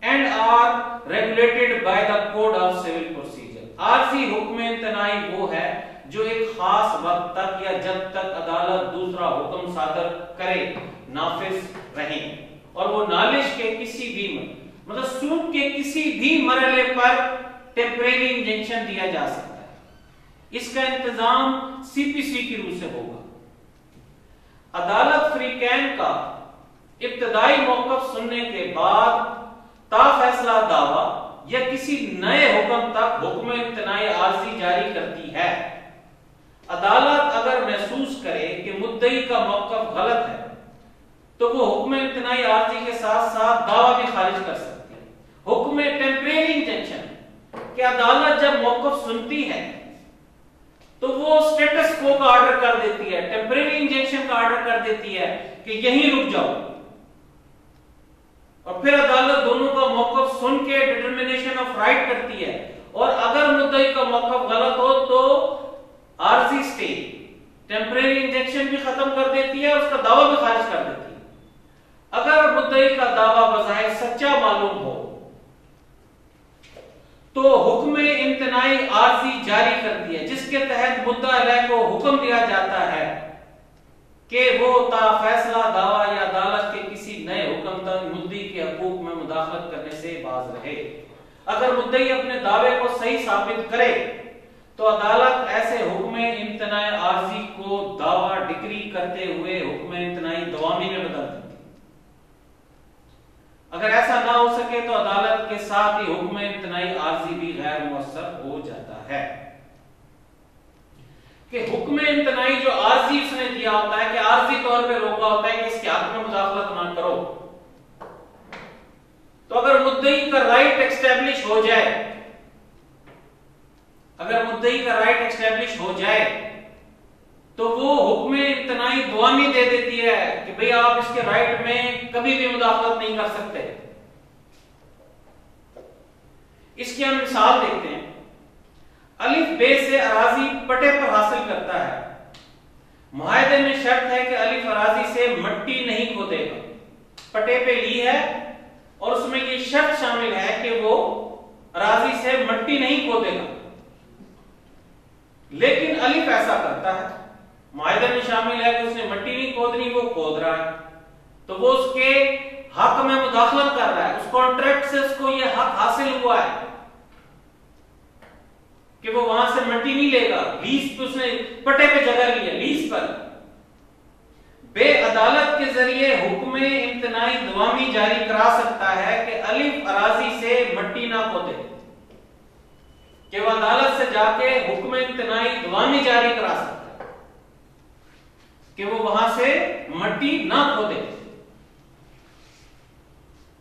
and are regulated by the Code of Civil Procedure. आरजी हुक्म इम्तनाई वो है जो एक खास वक्त तक या जब तक अदालत दूसरा हुक्म सादर करे नाफिज रहे, और वो नालिश के किसी भी मतलब सूट के किसी भी मरहले पर टेम्परेरी इंजेक्शन दिया जा सकता है। इसका इंतजाम सीपीसी की रूह से होगा। अदालत फ्रीकैन का इब्तदाई मौक़िफ़ सुनने के बाद ता फैसला दावा या किसी नए हुक्म तक हुक्म इम्तनाई आरजी जारी करती है। अदालत अगर महसूस करे कि मुद्दई का मौक़िफ़ गलत है तो वो हुक्म इम्तनाई आरजी के साथ साथ दावा भी खारिज कर सकती है। हुक्म टेम्परेरी इंजेक्शन कि अदालत जब मौक़िफ़ सुनती है तो वो स्टेटस को का ऑर्डर कर देती है, टेम्परेरी इंजेक्शन का ऑर्डर कर देती है कि यहीं रुक जाओ, और फिर अदालत दोनों का मौक़िफ़ सुन के डिटर्मिनेशन ऑफ राइट करती है, और अगर मुद्दई का मौक़िफ़ गलत हो तो आरजी स्टे टेम्परेरी इंजेक्शन भी खत्म कर देती है, उसका दावा भी खारिज कर देती है। अगर मुद्दई का दावा बज़ाहिर सच्चा मालूम हो तो हुक्म इम्तनाई आरजी जारी करती है, जिसके तहत मुद्दा अलैह को हुक्म दिया जाता है कि वो ता फैसला दावा या अदालत के किसी नए हुक्म तक मुद्दई के हकूक में मुदाखलत करने से बाज रहे। अगर मुद्दई अपने दावे को सही साबित करे तो अदालत ऐसे हुक्म इम्तनाई आरजी को दावा डिक्री करते हुए हुक्म इम्तनाई दवामी में बदल देती है। अगर ऐसा ना हो सके तो अदालत के साथ ही हुक्म इम्तनाई आरजी भी गैर मुअस्सर हो जाता है। कि हुक्म इम्तनाई जो आरजी उसने दिया होता है कि आरजी तौर पे रोका होता है कि इसके हक में मुदाखलत ना करो, तो अगर मुद्दई का राइट एस्टेब्लिश हो जाए, अगर मुद्दई का राइट एस्टेब्लिश हो जाए तो वो हुक्म इम्तनाई दवामी दे देती है कि भाई आप इसके राइट में कभी भी मुदाखलत नहीं कर सकते। इसकी हम मिसाल देखते हैं। अलिफ बे से अराजी पटे पर हासिल करता है। मुआहदे में शर्त है कि अलिफ अराजी से मट्टी नहीं खोदेगा। पटे पे ली है और उसमें ये शर्त शामिल है कि वो अराजी से मट्टी नहीं खोदेगा, लेकिन अलिफ ऐसा करता है, मुआहदे में शामिल है कि उसने मट्टी नहीं खोदनी, वो खोद रहा है, तो वो उसके हक में मुदाखलत कर रहा है। उस कॉन्ट्रैक्ट से उसको ये हक हासिल हुआ है कि वो वहां से मट्टी नहीं लेगा। लीज पे उसने पटे पे जगह ली है, लीज पर बे अदालत के जरिए हुक्म इम्तनाई दवामी जारी करा सकता है कि अलिफ अराजी से मट्टी ना खोदे, कि वो अदालत से जाके हुक्म इम्तनाई दवामी जारी करा सकता है कि वो वहां से मट्टी ना खोदे।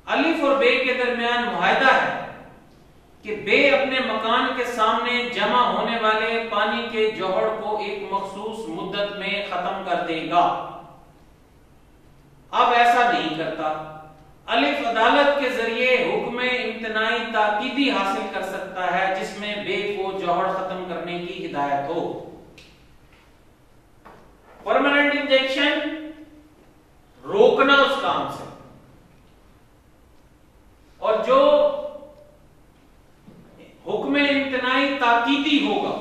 अलिफ और बे के दरमियान मुआहदा है कि बे अपने मकान के सामने जमा होने वाले पानी के जोहड़ को एक मखसूस मुद्दत में खत्म कर देगा। अब ऐसा नहीं करता। अलिफ अदालत के जरिए हुक्म इम्तनाई ताकीदी हासिल कर सकता है जिसमें बे को जोहड़ खत्म करने की हिदायत हो। परमानेंट इंजेक्शन रोकना उस काम से, और जो हुक्म इम्तनाई ताकीदी होगा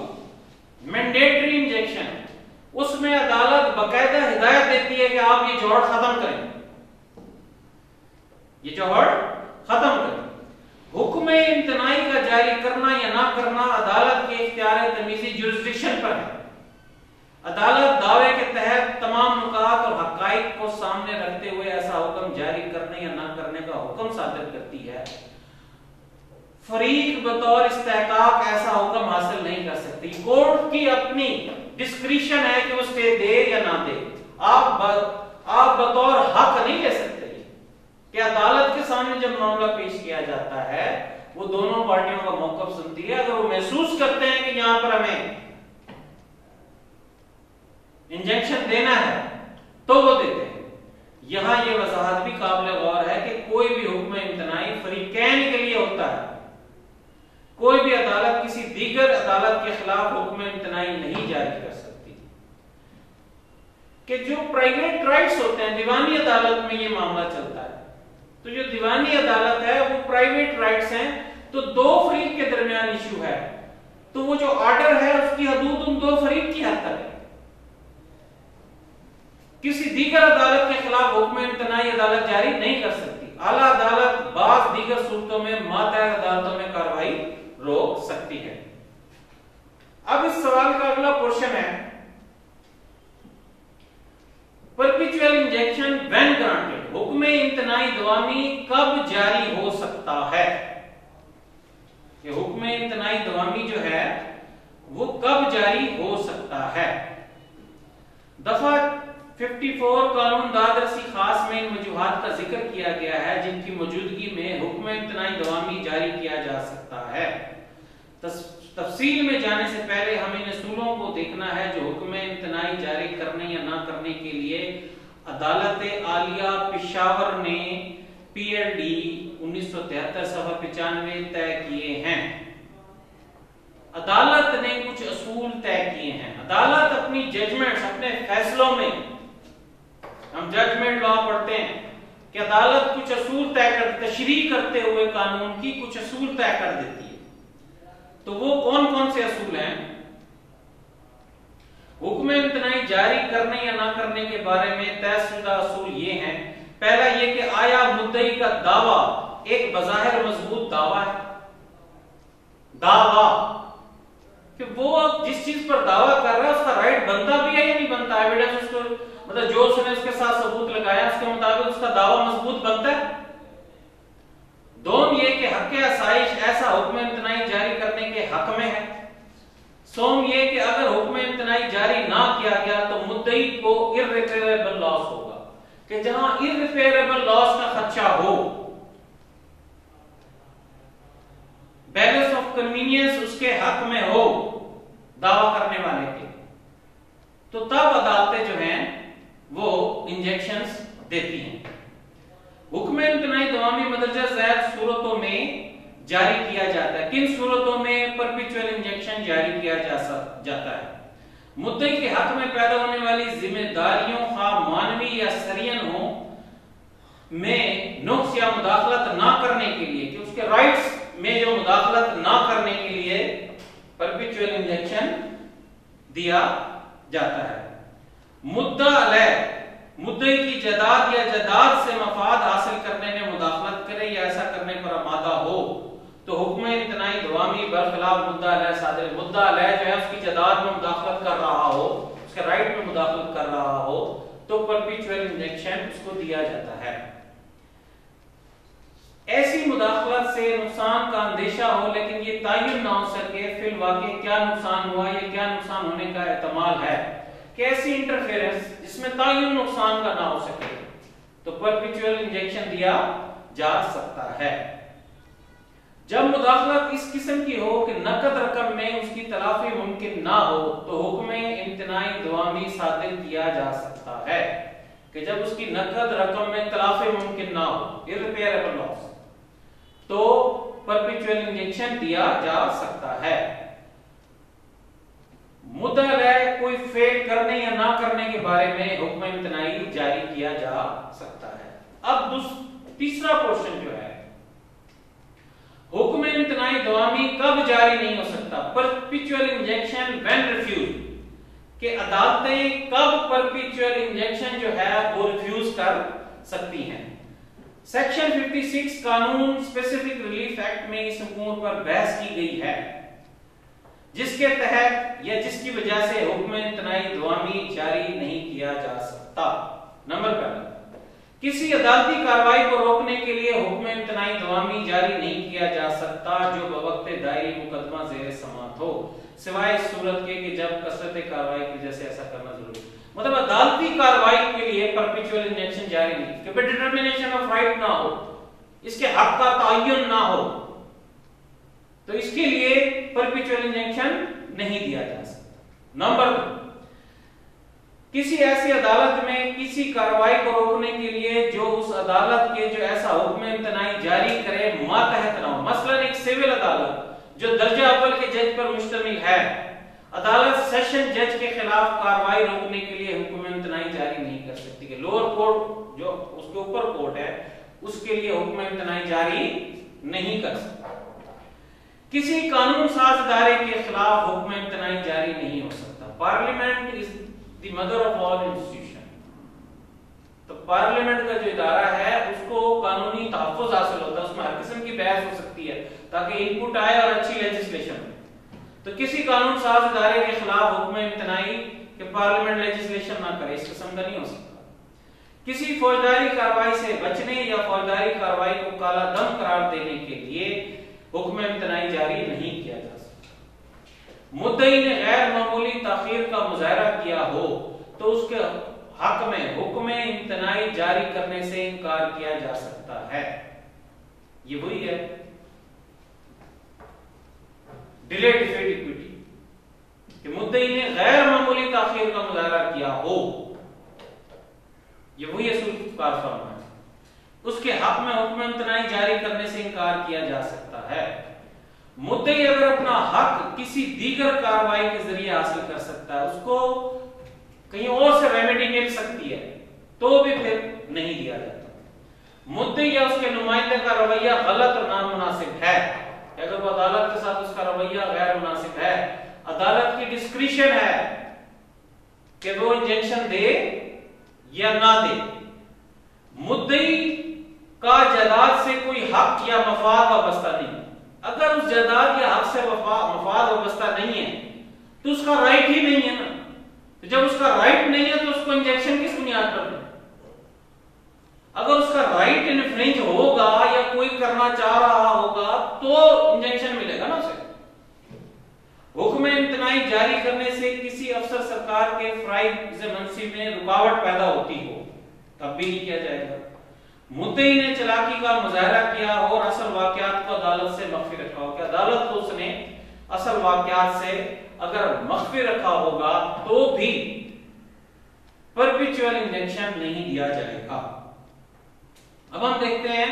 मैंडेटरी इंजेक्शन, उसमें अदालत बकायदा हिदायत देती है कि आप ये जोहड़ खत्म करें, ये जोहड़ खत्म करें। हुक्म इम्तनाई का जारी करना या ना करना अदालत के इख्तियार तमीज़ी जुरिस्डिक्शन पर है। अदालत दावे के तहत तमाम नुकात और हकाइक को सामने रखते हुए ऐसा हुक्म जारी करने या ना करने का हुक्म सादर करती है। फरीक बतौर इस्तेहकाक ऐसा हुक्म हासिल नहीं कर सकती। कोर्ट की अपनी डिस्क्रिशन है कि वो स्टे दे या ना दे। आप बतौर हक नहीं ले सकते कि अदालत के सामने जब मामला पेश किया जाता है वो दोनों पार्टियों का मौकफ सुनती है। अगर वो महसूस करते हैं कि यहां पर हमें इंजेक्शन देना है तो वो देते हैं। यहां ये वजाहत भी काबिल गौर है कि कोई भी हुक्म इम्तनाई फरीकैन के लिए होता है। कोई भी अदालत किसी दीगर अदालत के खिलाफ हुक्म इम्तनाई नहीं जारी कर सकती। कि जो प्राइवेट राइट्स होते हैं, दीवानी अदालत में ये मामला चलता है, तो जो दीवानी अदालत है वो प्राइवेट राइट्स हैं, तो दो फरीक के दरमियान इशू है, तो वो जो ऑर्डर है उसकी हदूद उन दो फरीक की हद तक है। किसी दीगर अदालत के खिलाफ हुक्म इम्तनाई अदालत जारी नहीं कर सकती। आला अदालत बाज दीगर सूरतों में मातहत अदालतों में कार्रवाई रोक सकती है। अब इस सवाल का अगला पोर्शन है परपेचुअल इंजेक्शन व्हेन ग्रांटेड। हुक्म इम्तनाई दवामी कब जारी हो सकता है? ये हुक्म इम्तनाई दवामी जो है वो कब जारी हो सकता है? दफा 54 कानून दादरसी खास में इन वजूहात का जिक्र किया गया है जिनकी मौजूदगी में हुक्म इम्तनाई दवामी जारी किया जा सकता है। तफसील में जाने से पहले हमें इन असूलों को देखना है जो हुक्म इम्तनाई जारी करने या ना करने के लिए अदालत आलिया पेशावर ने PLD 1973 सफा 95 तय किए हैं। अदालत ने कुछ असूल तय किए हैं। अदालत अपनी जजमेंट्स, अपने फैसलों में, हम जजमेंट लॉ पढ़ते हैं कि अदालत कुछ असूल तय कर, तशरीह करते हुए कानून की कुछ असूल तय कर देती है। तो वो कौन कौन से असूल हैं? हुक्म इम्तनाई जारी करने या ना करने के बारे में तयशुदा असूल ये हैं। पहला ये कि आया मुद्दई का दावा एक बज़ाहिर मजबूत दावा है। दावा कि वो जिस चीज पर दावा कर रहा है उसका राइट बनता भी है या नहीं बनता, एविडेंस उसको, मतलब जो उसने उसके साथ सबूत लगाया उसके मुताबिक उसका दावा मजबूत बनता है। दोम ये कि हक आसाइश ऐसा हुक्म इम्तनाई जारी करने के हक में है। सोम ये कि अगर हुक्म इम्तनाई जारी ना किया गया तो मुद्दई को इर्रिपेरेबल लॉस होगा, कि जहां इर्रिपेरेबल लॉस का खदशा हो, बैलेंस ऑफ कन्वीनियंस उसके हक में हो दावा करने वाले के, तो तब अदालतें जो हैं वो इंजेक्शंस देती हैं। हुक्म इम्तनाई दवामी मदरजा ज़ैद सूरतों में जारी किया जाता है। किन सूरतों में परपेचुअल इंजेक्शन जारी किया जाता है? मुद्दई के हक में पैदा होने वाली जिम्मेदारियों खा मानवी या सरियन हो में नुक्स या मुदाखलत ना करने के लिए, कि उसके राइट्स में जो मुदाखलत ना करने के लिए परपेचुअल इंजेक्शन दिया जाता है। मुद्दा अलैह मुद्दई की जदाद या जदाद से मफाद हासिल करने में मुदाखलत करे या ऐसा करने पर आमादा हो तो हुक्म इम्तनाई दवामी बरखिलाफ मुद्दा अलैह सादिर। मुद्दा अलैह जो है उसकी जदाद में मुदाखलत कर रहा हो, उसके राइट में मुदाखलत कर रहा हो, तो परपेचुअल इंजेक्शन उसको दिया जाता है। ऐसी मुदाखलत से नुकसान का अंदेशा हो लेकिन ये तयन ना हो सके फिल वाक़े क्या नुकसान हुआ या क्या नुकसान होने का एहतमाल है, कैसी इंटरफेरेंस जिसमें तयन नुकसान का ना हो सके, तो परपेचुअल इंजेक्शन दिया जा सकता है। जब मुदाखलत इस किस्म की हो कि नकद रकम में उसकी तलाफी मुमकिन ना हो तो हुक्म इम्तनाई दवामी सादिर किया जा सकता है, कि जब उसकी नकद रकम में तलाफी मुमकिन ना हो, इर्रिपेरेबल लॉस, तो परपेचुअल इंजेक्शन दिया जा सकता है। मुद्दा अलैह कोई फेल करने या ना करने के बारे में हुक्म इम्तनाई जारी किया जा सकता है। अब तीसरा पोर्शन जो है, हुक्म इम्तनाई दवामी कब जारी नहीं हो सकता? परपेचुअल इंजेक्शन व्हेन रिफ्यूज, कि अदालतें कब परपेचुअल इंजेक्शन जो है वो रिफ्यूज कर सकती हैं। सेक्शन 56 कानून स्पेसिफिक रिलीफ एक्ट में इस हुकूम पर बहस की गई है, जिसके तहत या जिसकी वजह से हुक्म इम्तनाई दवामी जारी नहीं किया जा सकता। नंबर पहला, किसी अदालती कार्रवाई को रोकने के लिए हुक्म इम्तनाई दवामी जारी नहीं किया जा सकता जो बवक्त दायरी मुकदमा जेर समाअत हो, सिवाय इस सूरत के कि जब कसरत कार्रवाई की वजह से ऐसा करना जरूरी। मतलब अदालती कार्रवाई के लिए परपेचुअल इंजंक्शन जारी नहीं, कि डिटर्मिनेशन ऑफ राइट ना हो, इसके हक का तयन ना हो, तो इसके लिए परपेचुअल इंजंक्शन नहीं दिया जा सकता। नंबर 2, किसी ऐसी अदालत में किसी कार्रवाई को रोकने के लिए जो उस अदालत के जो ऐसा हुक्म इम्तनाई जारी करे मातहत ना हो। मसलन एक सिविल अदालत जो दर्जा अव्वल के जज पर मुश्तमिल है, अदालत सेशन जज के खिलाफ कार्रवाई रोकने के लिए हुक्म इम्तनाई जारी नहीं कर सकती कि लोअर कोर्ट जो उसके ऊपर कोर्ट है उसके लिए हुक्म इम्तनाई जारी नहीं कर सकता। किसी कानून साज इदारे के खिलाफ हुक्म इम्तनाई जारी नहीं हो सकता। Parliament is the mother of all institution, तो पार्लियामेंट का जो इदारा है उसको कानूनी तहफ्फुज़ हासिल होता है, उसमें हर किस्म की बहस हो सकती है ताकि इनपुट आए और अच्छी लेजिस्लेशन हो। तो किसी कानून साज इदारे के खिलाफ हुक्म इम्तनाई कि पार्लियामेंट लेजिस्लेशन ना करे, इस किस्म का नहीं हो सकता। किसी फौजदारी कार्रवाई से बचने या फौजदारी कार्रवाई को काला दम करार देने के लिए हुक्म इम्तनाई जारी नहीं किया जा सकता। मुद्दई ने गैर मामूली ताखीर का मुजाहरा किया हो तो उसके हक में हुक्म इम्तनाई जारी करने से इनकार किया जा सकता है। ये वही है डिले डिफेड इक्विटी कि मुद्दई ने गैर मामूली ताखीर का मुजाहरा किया हो, ये वही कार फरमा है, उसके हक में हुक्म इम्तनाई जारी करने से इनकार किया जा सकता है। मुद्दई अगर अपना हक किसी दीगर कार्रवाई के जरिए हासिल कर सकता है, उसको कहीं और से रेमेडी मिल सकती है, तो भी फिर नहीं दिया जाता। मुद्दई या उसके नुमाइंदे का रवैया गलत और नामुनासिब है, अगर वो अदालत के साथ उसका रवैया गैर मुनासिब है, अदालत की डिस्क्रिशन है कि वो इंजेक्शन दे या ना दे। मुद्दई का जायदाद से कोई हक या मफाद वाबस्ता नहीं, अगर उस जायदाद या हक से मफाद वाबस्ता नहीं है तो उसका राइट ही नहीं है ना, तो जब उसका राइट नहीं है तो उसको इंजेक्शन किस बुनियाद पर दें? अगर उसका राइट इन्फ्रिंज होगा या कोई करना चाह रहा होगा तो इंजेक्शन मिलेगा ना उसे। हुक्म इम्तनाई जारी करने से किसी अफसर सरकार के फराइज़ मनसिब में रुकावट पैदा होती हो तब भी नहीं किया जाएगा। मुद्दई ने चालाकी का मुजाहरा किया हो और असल वाकयात को अदालत से मख्फी रखा हो, कि अदालत को उसने असल वाकयात से अगर मख्फी रखा होगा तो भी परपेचुअल इंजेक्शन नहीं दिया जाएगा। अब हम देखते हैं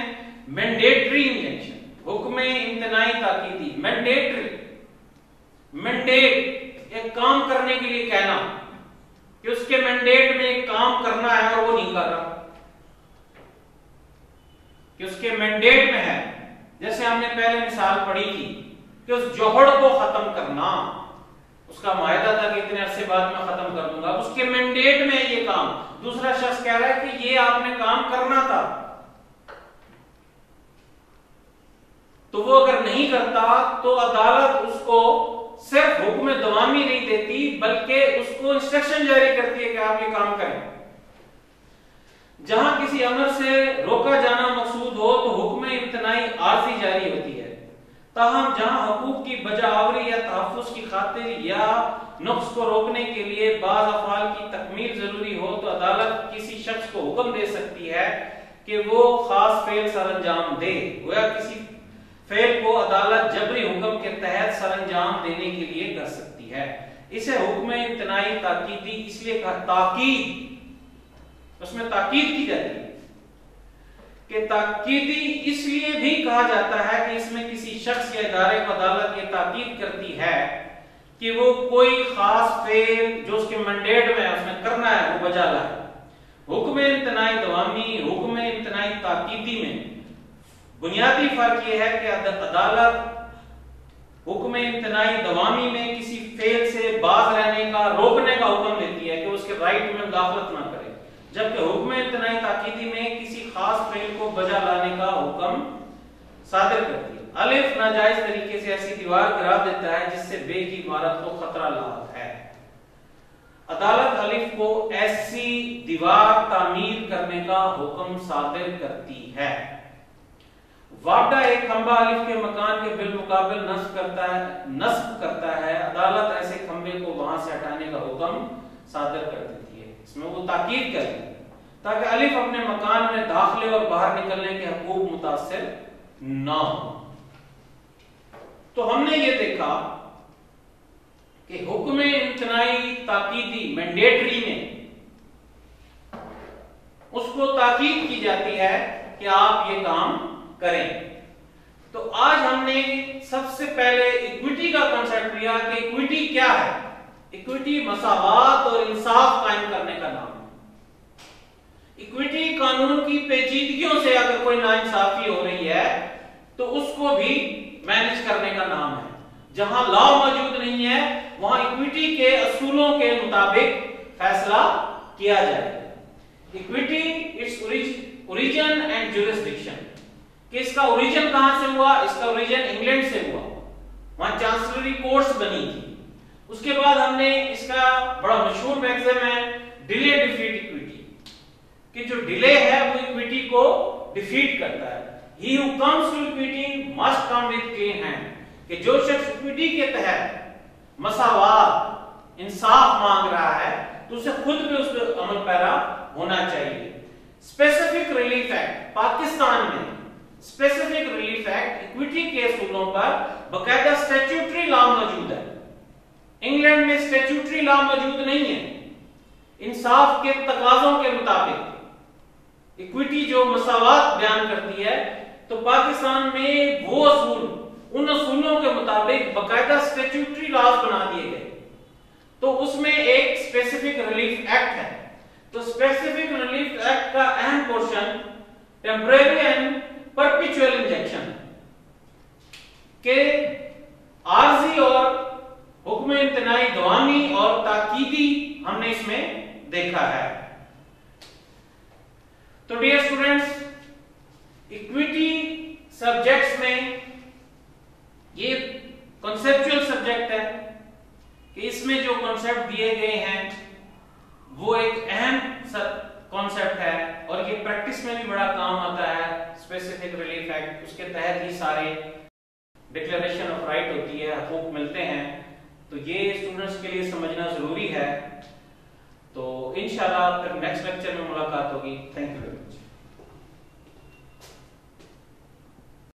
मैंडेटरी इंजेक्शन, हुक्म इम्तनाई ताकीदी। मैंडेट एक काम करने के लिए कहना कि उसके मैंडेट में एक काम करना है और वो नहीं कर रहा, कि उसके मैंडेट में है। जैसे हमने पहले मिसाल पढ़ी थी कि उस जोहड़ को खत्म करना, उसका मायदा था कि इतने अरसे बाद मैं खत्म कर दूंगा, उसके मैंडेट में ये काम। दूसरा शख्स कह रहा है कि ये आपने काम करना था, तो वो अगर नहीं करता तो अदालत उसको सिर्फ हुक्म दवामी नहीं देती बल्कि उसको इंस्ट्रक्शन जारी करती है कि आप ये काम करें। जहां किसी अमर से रोका जाना मकसूद हो तो हुक्म इम्तनाई आर्जी जारी होती है। ताहम जहां हकूक की बजावरी या तहफ्फुज़ की खातिर या नुक्स को रोकने के लिए बाज़ अफ़आल की तकमील जरूरी हो तो अदालत किसी शख्स को हुक्म दे सकती है कि वो खास फेल सरअंजाम दे। गोया किसी फेल को अदालत जबरी हुक्म के तहत सरअंजाम देने के लिए कर सकती है। इसे हुक्म इम्तनाई ताकीदी इसलिए कहा, ताकीद उसमें ताकीद की जाती है कि ताकीदी इसलिए भी कहा जाता है कि इसमें किसी शख्स या इदारे को अदालत ये ताकीद करती है कि वो कोई खास फेल जो उसके मैंडेट में है उसमें करना है वो बजा लाए। हुक्म इम्तनाई दवामी हुक्म इम्तनाई ताकीदी में बुनियादी फर्क यह है कि अदालत हुक्म इम्तनाई दवामी में किसी फेल से बाज रहने का रोकने का हुक्म देती है कि उसके राइट में दाखिलत ना करे, जबकि हुक्म इम्तनाई ताकीदी में किसी खास फेल को बजा लाने का हुक्म सादिर करती है। अलिफ नाजायज तरीके से ऐसी दीवार गिरा देता है जिससे बे की इमारत को खतरा लाहक है। अदालत अलिफ को ऐसी दीवार तामीर करने का हुक्म सादिर करती है। वाबडा एक खंबा अलिफ के मकान के बिलमुकाबिल नस्ब करता है। अदालत ऐसे खंबे को वहां से हटाने का हुक्म सादिर कर देती है। इसमें वो ताकीद करेगी ताकि अलिफ अपने मकान में दाखिले और बाहर निकलने के हकूक मुतासिर ना हो। तो हमने ये देखा कि हुक्म इम्तनाई ताकीदी मैंडेटरी में उसको ताकीद की जाती है कि आप ये काम करें। तो आज हमने सबसे पहले इक्विटी का कांसेप्ट लिया कि इक्विटी क्या है। इक्विटी मसावात और इंसाफ कायम करने का नाम है। इक्विटी कानून की पेचीदगियों से अगर कोई नाइंसाफी हो रही है तो उसको भी मैनेज करने का नाम है। जहां लॉ मौजूद नहीं है वहां इक्विटी के असूलों के मुताबिक फैसला किया जाए। Equity its origin and jurisdiction, कि इसका ओरिजिन कहां से हुआ? इसका ओरिजिन इंग्लैंड से हुआ, वहां चांसलरी कोर्ट्स बनी थी। उसके बाद हमने इसका बड़ा मशहूर मैगज़ीन है डिले डिफीट इक्विटी, कि जो डिले है वो इक्विटी को डिफीट करता है। He who comes to equity must come with clean hand, कि जो शख्स इक्विटी के तहत मसावात इंसाफ मांग रहा है तो उसे खुद भी उस पर अमल पैरा होना चाहिए। स्पेसिफिक रिलीफ एक्ट, पाकिस्तान में स्पेसिफिक रिलीफ एक्ट इक्विटी के असूलों पर बकायदा स्टैट्यूटरी लॉ मौजूद है। इंग्लैंड में स्टैट्यूटरी लॉ मौजूद नहीं है। इंसाफ के तकाज़ों के मुताबिक इक्विटी जो मसावात बयान करती है, तो पाकिस्तान में वो असूल, उन असूलों के मुताबिक बकायदा स्टैट्यूटरी लॉज बना दिए गए। तो उसमें एक स्पेसिफिक रिलीफ एक्ट है। तो स्पेसिफिक रिलीफ एक्ट का अहम portion temporary and perpetual injection के आर्जी और हुक्म इम्तनाई दवामी और ताकीदी हमने इसमें देखा है। तो डियर स्टूडेंट्स, इक्विटी सब्जेक्ट्स में ये कॉन्सेप्चुअल सब्जेक्ट है कि इसमें जो कॉन्सेप्ट दिए गए हैं वो एक अहम कॉन्सेप्ट है और ये प्रैक्टिस में भी बड़ा काम आता है। स्पेसिफिक रिलीफ एक्ट, उसके तहत ही सारे डिक्लेरेशन ऑफ राइट होती है, हकूक मिलते हैं। तो ये स्टूडेंट्स के लिए समझना जरूरी है। तो इंशाल्लाह फिर नेक्स्ट लेक्चर में मुलाकात होगी। Thank you.